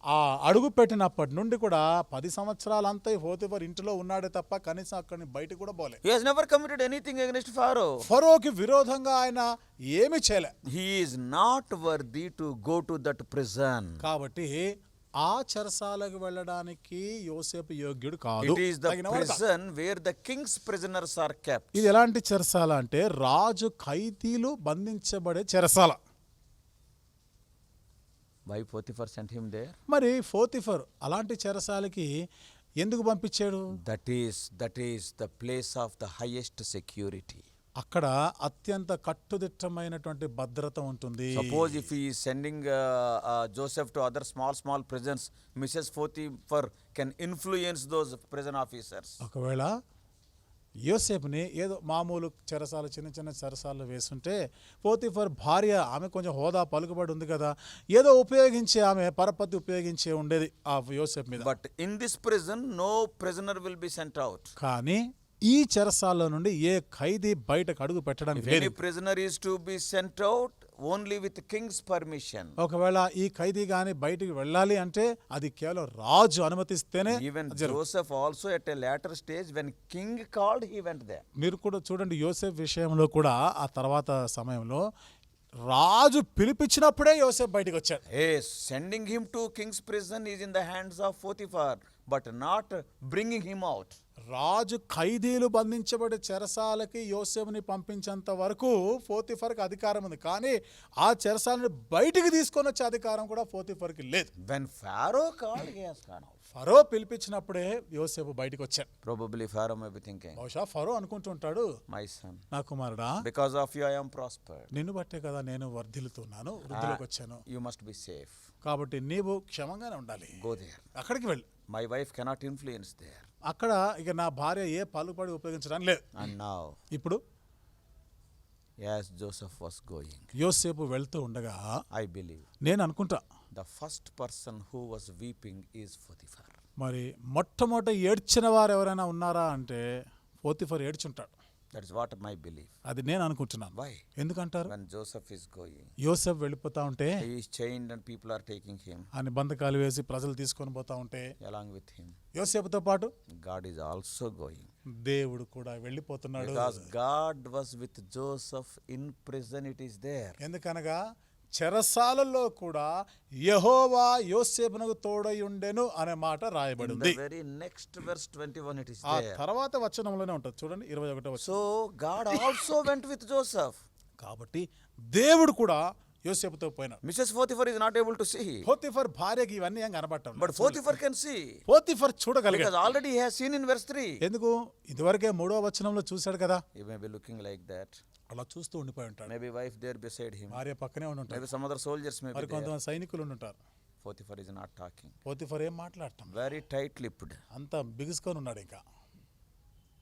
S3: ఆ అడుగు పెట్టినప్పటి నుండి కూడా 10 సంవత్సరాలంతా ఈ పోతిఫర్ ఇంటిలో ఉన్నాడే తప్ప కనీసం అక్కడిని బయట కూడా పోలే.
S2: He has never committed anything against Pharaoh.
S3: ఫరోకి విరోధంగా ఆయన ఏమీ చేయలే.
S2: He is not worthy to go to that prison.
S3: కాబట్టి ఆ చెరసాలకు వెళ్ళడానికి యోసేపు యోగ్యుడు కాదు.
S2: It is the prison where the king's prisoners are kept.
S3: ఇది ఎలాంటి చెరసాల అంటే రాజు ఖైదీలు బంధించబడే చెరసాల.
S2: Why Potiphar sent him there?
S3: మరి పోతిఫర్ అలాంటి చెరసాలకి ఎందుకు పంపించాడు?
S2: That is the place of the highest security.
S3: అక్కడ అత్యంత కట్టుదిట్టమైనటువంటి భద్రత ఉంటుంది.
S2: Suppose if he is sending Joseph to other small prisons, Mrs. Potiphar can influence those prison officers.
S3: ఒకవేళ యోసేపుని ఏదో మామూలు చెరసాల, చిన్న చెరసాలలో వేస్తుంటే పోతిఫర్ భార్య, ఆమె కొంచెం హోదా పలుకుబడి ఉంది కదా, ఏదో ఉపయోగించి ఆమె పరపతి ఉపయోగించే ఉండేది ఆ యోసేపు మీద.
S2: But in this prison, no prisoner will be sent out.
S3: కానీ ఈ చెరసాల నుండి ఏ ఖైదీ బయటకు అడుగు పెట్టడానికి
S2: If any
S3: లేదు.
S2: prisoner is to be sent out, only with king's permission.
S3: ఒకవేళ ఈ ఖైదీ గాని బయటికి వెళ్ళాలి అంటే అది కేవలం రాజు అనుమతిస్తేనే
S2: Even
S3: జరుగుతుంది.
S2: Joseph also at a later stage, when king called, he went there.
S3: మీరు కూడా చూడండి, యోసేపు విషయంలో కూడా ఆ తర్వాత సమయంలో రాజు పిలిపించినప్పుడే యోసేపు బయటికి వచ్చాడు.
S2: Yes, sending him to king's prison is in the hands of Potiphar, but not bringing him out.
S3: రాజు ఖైదీలు బంధించబడే చెరసాలకి యోసేపుని పంపించేంత వరకు పోతిఫర్కి అధికారం ఉంది, కానీ ఆ చెరసాలని బయటికి తీసుకొని వచ్చే అధికారం కూడా పోతిఫర్కి లేదు.
S2: When Pharaoh called, he has gone out.
S3: ఫరో పిలిపించినప్పుడే యోసేపు బయటికి వచ్చాడు.
S2: Probably Pharaoh may be thinking,
S3: బహుశా ఫరో అనుకుంటుంటాడు,
S2: my son,
S3: నా కుమారుడా,
S2: because of you I am prospered.
S3: నిన్ను బట్టే కదా నేను వర్ధిల్లుతున్నాను, వృద్ధిలోకి వచ్చాను,
S2: You must be safe.
S3: కాబట్టి నీవు క్షేమంగానే ఉండాలి,
S2: Go there.
S3: అక్కడికి వెళ్ళు.
S2: My wife cannot influence there.
S3: అక్కడ ఇక నా భార్య ఏ పలుకుబడి ఉపయోగించడానికి లేదు.
S2: And now,
S3: ఇప్పుడు
S2: as Joseph was going,
S3: యోసేపు వెళ్తూ ఉండగా
S2: I believe
S3: నేను అనుకుంటా,
S2: the first person who was weeping is Potiphar.
S3: మరి మొట్టమొదట ఏడ్చిన వారు ఎవరైనా ఉన్నారా అంటే Potiphar ఏడ్చుంటాడు.
S2: That is what my belief.
S3: అది నేను అనుకుంటున్నాను.
S2: Why?
S3: ఎందుకంటారు?
S2: When Joseph is going,
S3: యోసేపు వెళ్ళిపోతా ఉంటే
S2: he is chained and people are taking him
S3: ఆయన బంధకాలు వేసి ప్రజలు తీసుకొని పోతా ఉంటే
S2: along with him.
S3: యోసేపుతో పాటు
S2: God is also going.
S3: దేవుడు కూడా వెళ్ళిపోతున్నాడు.
S2: Because God was with Joseph in prison, it is there.
S3: ఎందుకనగా చెరసాలలో కూడా యెహోవా యోసేపునకు తోడై ఉండెను అనే మాట
S2: In
S3: రాయబడింది.
S2: the very next verse 21, it is
S3: ఆ
S2: there.
S3: తర్వాత వచనంలోనే ఉంటుంది చూడండి, 21వ వచనం.
S2: So God also went with Joseph.
S3: కాబట్టి దేవుడు కూడా యోసేపుతో పోయినాడు.
S2: Mrs. Potiphar is not able to see.
S3: Potiphar భార్యకి ఇవన్నీ ఏం కనబడటం
S2: But Potiphar can see.
S3: Potiphar
S2: Because
S3: చూడగలిగాడు.
S2: already he has seen in verse 3.
S3: ఎందుకు ఇదివరకే 3వ వచనంలో చూశాడు కదా,
S2: He may be looking like that.
S3: అలా చూస్తూ ఉండిపోయి ఉంటాడు.
S2: Maybe wife there beside him.
S3: భార్య పక్కనే ఉండి ఉంటాడు.
S2: Maybe some other soldiers may
S3: మరి
S2: be there.
S3: కొంతమంది సైనికులు ఉండి ఉంటారు.
S2: Potiphar is not talking.
S3: Potiphar ఏం మాట్లాడటం,
S2: Very tight-lipped.
S3: అంత బిగుసుకొని ఉన్నాడు. ఇంకా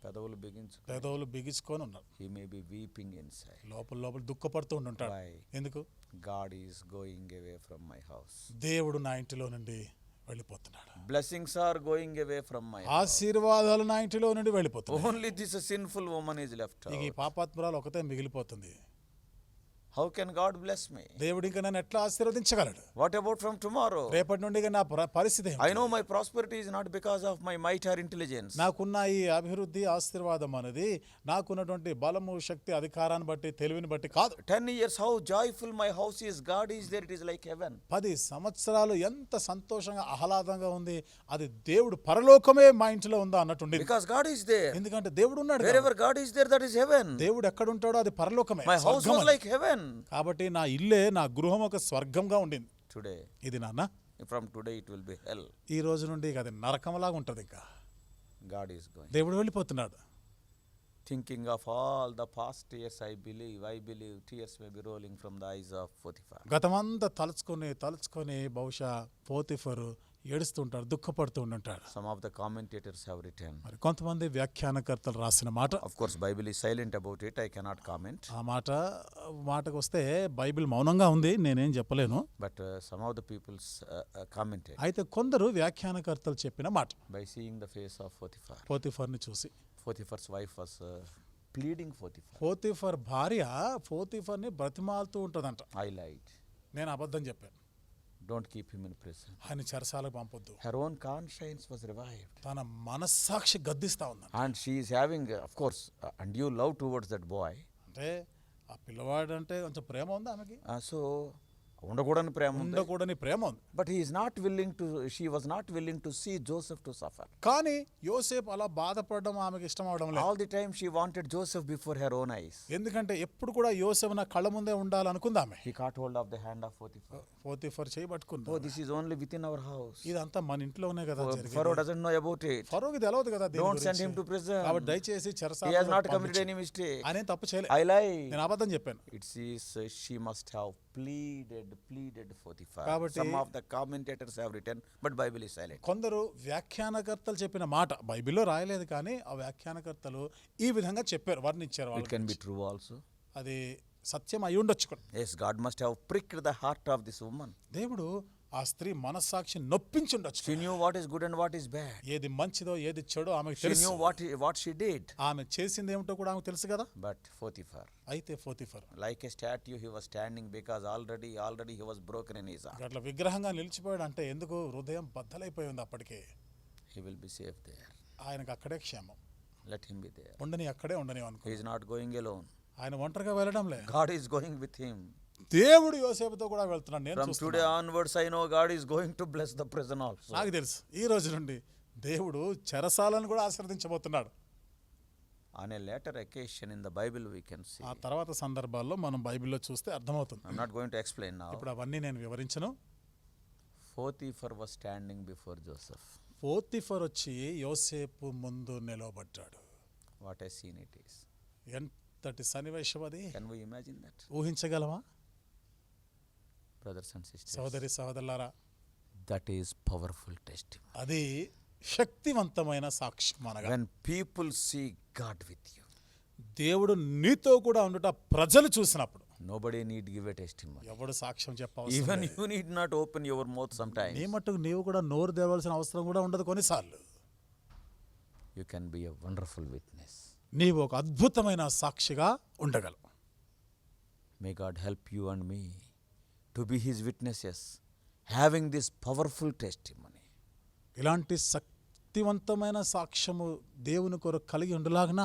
S2: పెదవులు బిగించు.
S3: పెదవులు బిగించుకొని ఉన్నాడు.
S2: He may be weeping inside.
S3: లోపల దుఃఖపడుతూ ఉండి ఉంటాడు.
S2: Why?
S3: ఎందుకు?
S2: God is going away from my house.
S3: దేవుడు నా ఇంటిలో నుండి వెళ్ళిపోతున్నాడు.
S2: Blessings are going away from my house.
S3: ఆశీర్వాదాలు నా ఇంటిలో నుండి వెళ్ళిపోతున్నాయి.
S2: Only this sinful woman is left
S3: ఇక ఈ
S2: out.
S3: పాపాత్మురాలు ఒకతే మిగిలిపోతుంది.
S2: How can God bless me?
S3: దేవుడు ఇంకా నన్ను ఎట్లా ఆశీర్వదించగలడు?
S2: What about from tomorrow?
S3: రేపటి నుండి ఇక నా పరిస్థితి ఏమిటి?
S2: I know my prosperity is not because of my might or intelligence.
S3: నాకున్న ఈ అభివృద్ధి ఆశీర్వాదం అనేది నాకున్నటువంటి బలము, శక్తి, అధికారాన్ని బట్టి, తెలివిని బట్టి కాదు.
S2: 10 years, how joyful my house is. God is there. It is like heaven.
S3: 10 సంవత్సరాలు ఎంత సంతోషంగా ఆహ్లాదంగా ఉంది, అది దేవుడు పరలోకమే మా ఇంటిలో ఉందా అన్నట్టుండి.
S2: Because God is there.
S3: ఎందుకంటే దేవుడు ఉన్నాడు.
S2: Wherever God is there, that is heaven.
S3: దేవుడు ఎక్కడ ఉంటాడో అది పరలోకమే.
S2: My house
S3: స్వర్గం
S2: was
S3: అది.
S2: like heaven.
S3: కాబట్టి నా ఇల్లే, నా గృహం ఒక స్వర్గంగా ఉండింది.
S2: Today,
S3: ఇది నాన్న,
S2: from today it will be hell.
S3: ఈ రోజు నుండి ఇక అది నరకంలాగా ఉంటుంది. ఇంకా
S2: God is going.
S3: దేవుడు వెళ్ళిపోతున్నాడు.
S2: Thinking of all the past years, I believe tears may be rolling from the eyes of Potiphar.
S3: గతమంతా తలుచుకొని బహుశా పోతిఫరు ఏడుస్తుంటాడు, దుఃఖపడుతూ ఉంటాడు.
S2: Some of the commentators have written.
S3: మరి కొంతమంది వ్యాఖ్యానకర్తలు రాసిన మాట,
S2: Of course, Bible is silent about it. I cannot comment.
S3: ఆ మాటకు వస్తే బైబిల్ మౌనంగా ఉంది, నేనేం చెప్పలేను.
S2: But some of the people's commented
S3: అయితే కొందరు వ్యాఖ్యానకర్తలు చెప్పిన మాట,
S2: by seeing the face of Potiphar.
S3: పోతిఫర్ని చూసి,
S2: Potiphar's wife was pleading Potiphar.
S3: Potiphar భార్య పోతిఫర్ని బ్రతిమాలుతూ ఉంటుందంట.
S2: I lied.
S3: నేను అబద్ధం చెప్పాను,
S2: Don't keep him in prison.
S3: ఆయన చెరసాలకు పంపొద్దు.
S2: Her own conscience was revived.
S3: తన మనస్సాక్షి గద్దిస్తా ఉందంట.
S2: And she is having, of course, undue love towards that boy.
S3: అంటే ఆ పిల్లవాడు అంటే కొంచెం ప్రేమ ఉంది ఆమెకి,
S2: So, ఉండకూడని ప్రేమ ఉంది.
S3: ఉండకూడని ప్రేమ ఉంది.
S2: But she was not willing to see Joseph to suffer.
S3: కానీ యోసేపు అలా బాధపడడం ఆమెకి ఇష్టం అవడం లేదు.
S2: All the time she wanted Joseph before her own eyes.
S3: ఎందుకంటే ఎప్పుడు కూడా యోసేపు నా కళ్ళ ముందే ఉండాలనుకుంది ఆమె.
S2: He caught hold of the hand of Potiphar.
S3: Potiphar చేయబట్టుకుంది.
S2: Oh, this is only within our house.
S3: ఇదంతా మన ఇంట్లోనే కదా జరిగింది.
S2: Pharaoh doesn't know about it.
S3: ఫరోకి తెలియదు కదా దీని
S2: Don't send
S3: గురించి.
S2: him to prison.
S3: కాబట్టి దయచేసి
S2: He has
S3: చెరసాలలో
S2: not committed
S3: పంపించు.
S2: any mistake.
S3: ఆయన తప్పు చేయలేదు.
S2: I lie.
S3: నేను అబద్ధం చెప్పాను.
S2: It says she must have pleaded Potiphar.
S3: కాబట్టి-
S2: Some of the commentators have written, but Bible is silent.
S3: కొందరు వ్యాఖ్యానకర్తలు చెప్పిన మాట బైబిల్లో రాయలేదు, కానీ ఆ వ్యాఖ్యానకర్తలు ఈ విధంగా చెప్పారు, వర్ణించారు.
S2: It
S3: వాళ్ళ
S2: can be
S3: గురించి.
S2: true also.
S3: అది సత్యం అయి ఉండొచ్చు కూడా.
S2: Yes, God must have pricked the heart of this woman.
S3: దేవుడు ఆ స్త్రీ మనస్సాక్షి నొప్పించుండొచ్చు.
S2: She knew what is good and what is bad.
S3: ఏది మంచిదో ఏది చెడో ఆమెకు
S2: She
S3: తెలుసు.
S2: knew what she did.
S3: ఆమె చేసింది ఏమిటో కూడా ఆమెకు తెలుసు కదా.
S2: But Potiphar,
S3: అయితే Potiphar
S2: like a statue, he was standing because already he was broken in his heart.
S3: అట్లా విగ్రహంగా నిలిచిపోయాడు అంటే ఎందుకు? హృదయం బద్దలైపోయి ఉంది అప్పటికే.
S2: He will be safe there.
S3: ఆయనకు అక్కడే క్షేమం.
S2: Let him be there.
S3: ఉండని అక్కడే ఉండని అనుకో.
S2: He is not going alone.
S3: ఆయన ఒంటరిగా వెళ్ళడం లే.
S2: God is going with him.
S3: దేవుడు యోసేపుతో కూడా వెళ్తున్నాడు. నేను
S2: From today
S3: చూస్తున్నాను.
S2: onwards, I know God is going to bless the prison also.
S3: నాకు తెలుసు ఈ రోజు నుండి దేవుడు చెరసాలను కూడా ఆశీర్వదించబోతున్నాడు.
S2: On a later occasion in the Bible, we can see.
S3: ఆ తర్వాత సందర్భాల్లో మనం బైబిల్లో చూస్తే అర్థమవుతుంది.
S2: I'm not going to explain now.
S3: ఇప్పుడు అవన్నీ నేను వివరించను.
S2: Potiphar was standing before Joseph.
S3: Potiphar వచ్చి యోసేపు ముందు నిలవబడ్డాడు.
S2: What a scene it is.
S3: ఎంతటి సన్నివేశం అది.
S2: Can we imagine that?
S3: ఊహించగలమా?
S2: Brothers and sisters.
S3: సోదరి సోదరులారా,
S2: That is powerful testimony.
S3: అది శక్తివంతమైన సాక్ష్యం. అనగా
S2: When people see God with you,
S3: దేవుడు నీతో కూడా ఉండుట ప్రజలు చూసినప్పుడు
S2: nobody need give a testimony.
S3: ఎవడు సాక్ష్యం చెప్పవసరం
S2: Even
S3: లేదు.
S2: you need not open your mouth sometimes.
S3: నీ మట్టుకు నీవు కూడా నోరు తెరవలసిన అవసరం కూడా ఉండదు కొన్నిసార్లు.
S2: You can be a wonderful witness.
S3: నీవు ఒక అద్భుతమైన సాక్షిగా ఉండగలవు.
S2: May God help you and me to be His witnesses, having this powerful testimony.
S3: ఇలాంటి శక్తివంతమైన సాక్ష్యము దేవుని కొరకు కలిగి ఉండలాగన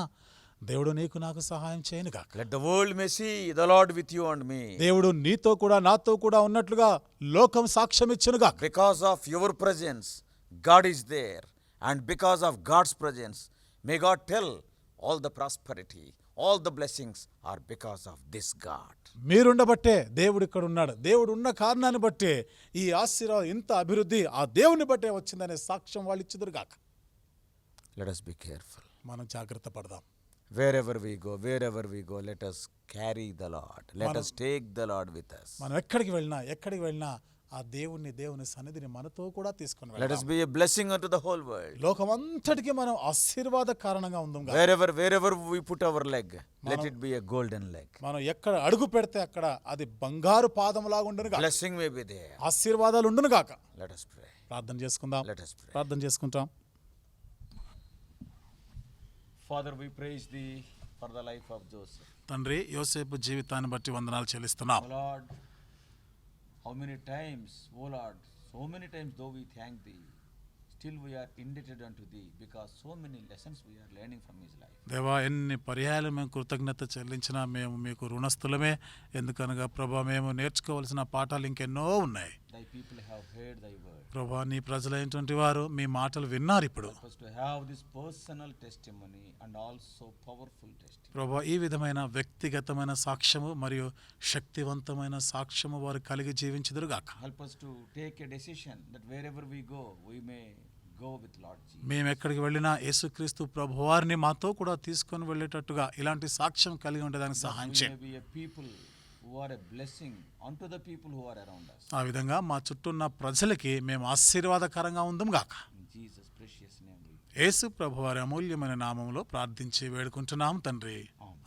S3: దేవుడు నీకు నాకు సహాయం చేయను గాక.
S2: Let the world may see the Lord with you and me.
S3: దేవుడు నీతో కూడా నాతో కూడా ఉన్నట్లుగా లోకం సాక్ష్యం ఇచ్చును గాక.
S2: Because of your presence, God is there. And because of God's presence, may God tell all the prosperity, all the blessings are because of this God.
S3: మీరుండబట్టే దేవుడు ఇక్కడ ఉన్నాడు. దేవుడు ఉన్న కారణాన్ని బట్టే ఈ ఆశీర్వాదం ఇంత అభివృద్ధి ఆ దేవుని బట్టే వచ్చిందనే సాక్ష్యం వాళ్ళు ఇచ్చిదురు గాక.
S2: Let us be careful.
S3: మనం జాగ్రత్త పడదాం.
S2: Wherever we go, let us carry the Lord. Let us take the Lord with us.
S3: మనం ఎక్కడికి వెళ్ళినా ఆ దేవుని సన్నిధిని మనతో కూడా తీసుకొని
S2: Let us be a blessing unto the whole world.
S3: లోకమంతటికి మనం ఆశీర్వాద కారణంగా ఉందాం.
S2: Wherever we put our leg, let it be a golden leg.
S3: మనం ఎక్కడ అడుగు పెడితే అక్కడ అది బంగారు పాదములాగా ఉండును గాక.
S2: Blessing may be there.
S3: ఆశీర్వాదాలు ఉండును గాక.
S2: Let us pray.
S3: ప్రార్థన చేసుకుందాం.
S2: Let us pray.
S3: ప్రార్థన చేసుకుంటాం.
S2: Father, we praise thee for the life of Joseph.
S3: తండ్రి, యోసేపు జీవితాన్ని బట్టి వందనాలు చెల్లిస్తున్నాం.
S2: Oh Lord, how many times, oh Lord, so many times though we thank thee, still we are indebted unto thee because so many lessons we are learning from his life.
S3: దేవా, ఎన్ని పర్యాయాలు మేము కృతజ్ఞత చెల్లించినా మేము మీకు రుణస్థులమే. ఎందుకనగా ప్రభా, మేము నేర్చుకోవాల్సిన పాఠాలు ఇంకెన్నో ఉన్నాయి.
S2: Thy people have heard thy word.
S3: ప్రభా, నీ ప్రజలైనటువంటి వారు మీ మాటలు విన్నారు. ఇప్పుడు
S2: Help us to have this personal testimony and also powerful testimony.
S3: ప్రభా, ఈ విధమైన వ్యక్తిగతమైన సాక్ష్యము మరియు శక్తివంతమైన సాక్ష్యము వారు కలిగి జీవించుదురుగాక.
S2: Help us to take a decision that wherever we go, we may go with Lord Jesus.
S3: మేము ఎక్కడికి వెళ్ళినా యేసుక్రీస్తు ప్రభువారిని మాతో కూడా తీసుకొని వెళ్ళేటట్టుగా ఇలాంటి సాక్ష్యం కలిగి ఉండేదానికి సహాయం
S2: We
S3: చేయండి.
S2: may be a people who are a blessing unto the people who are around us.
S3: ఆ విధంగా మా చుట్టూ ఉన్న ప్రజలకి మేము ఆశీర్వాదకరంగా ఉందాం గాక.
S2: In Jesus' precious name we pray.
S3: యేసు ప్రభువారి అమూల్యమైన నామములో ప్రార్థించి వేడుకుంటున్నాం తండ్రి.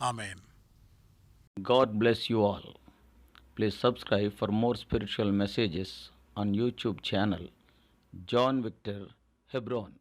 S3: ఆమేన్.
S4: God bless you all. Please subscribe for more spiritual messages on YouTube channel John Victor Hebron.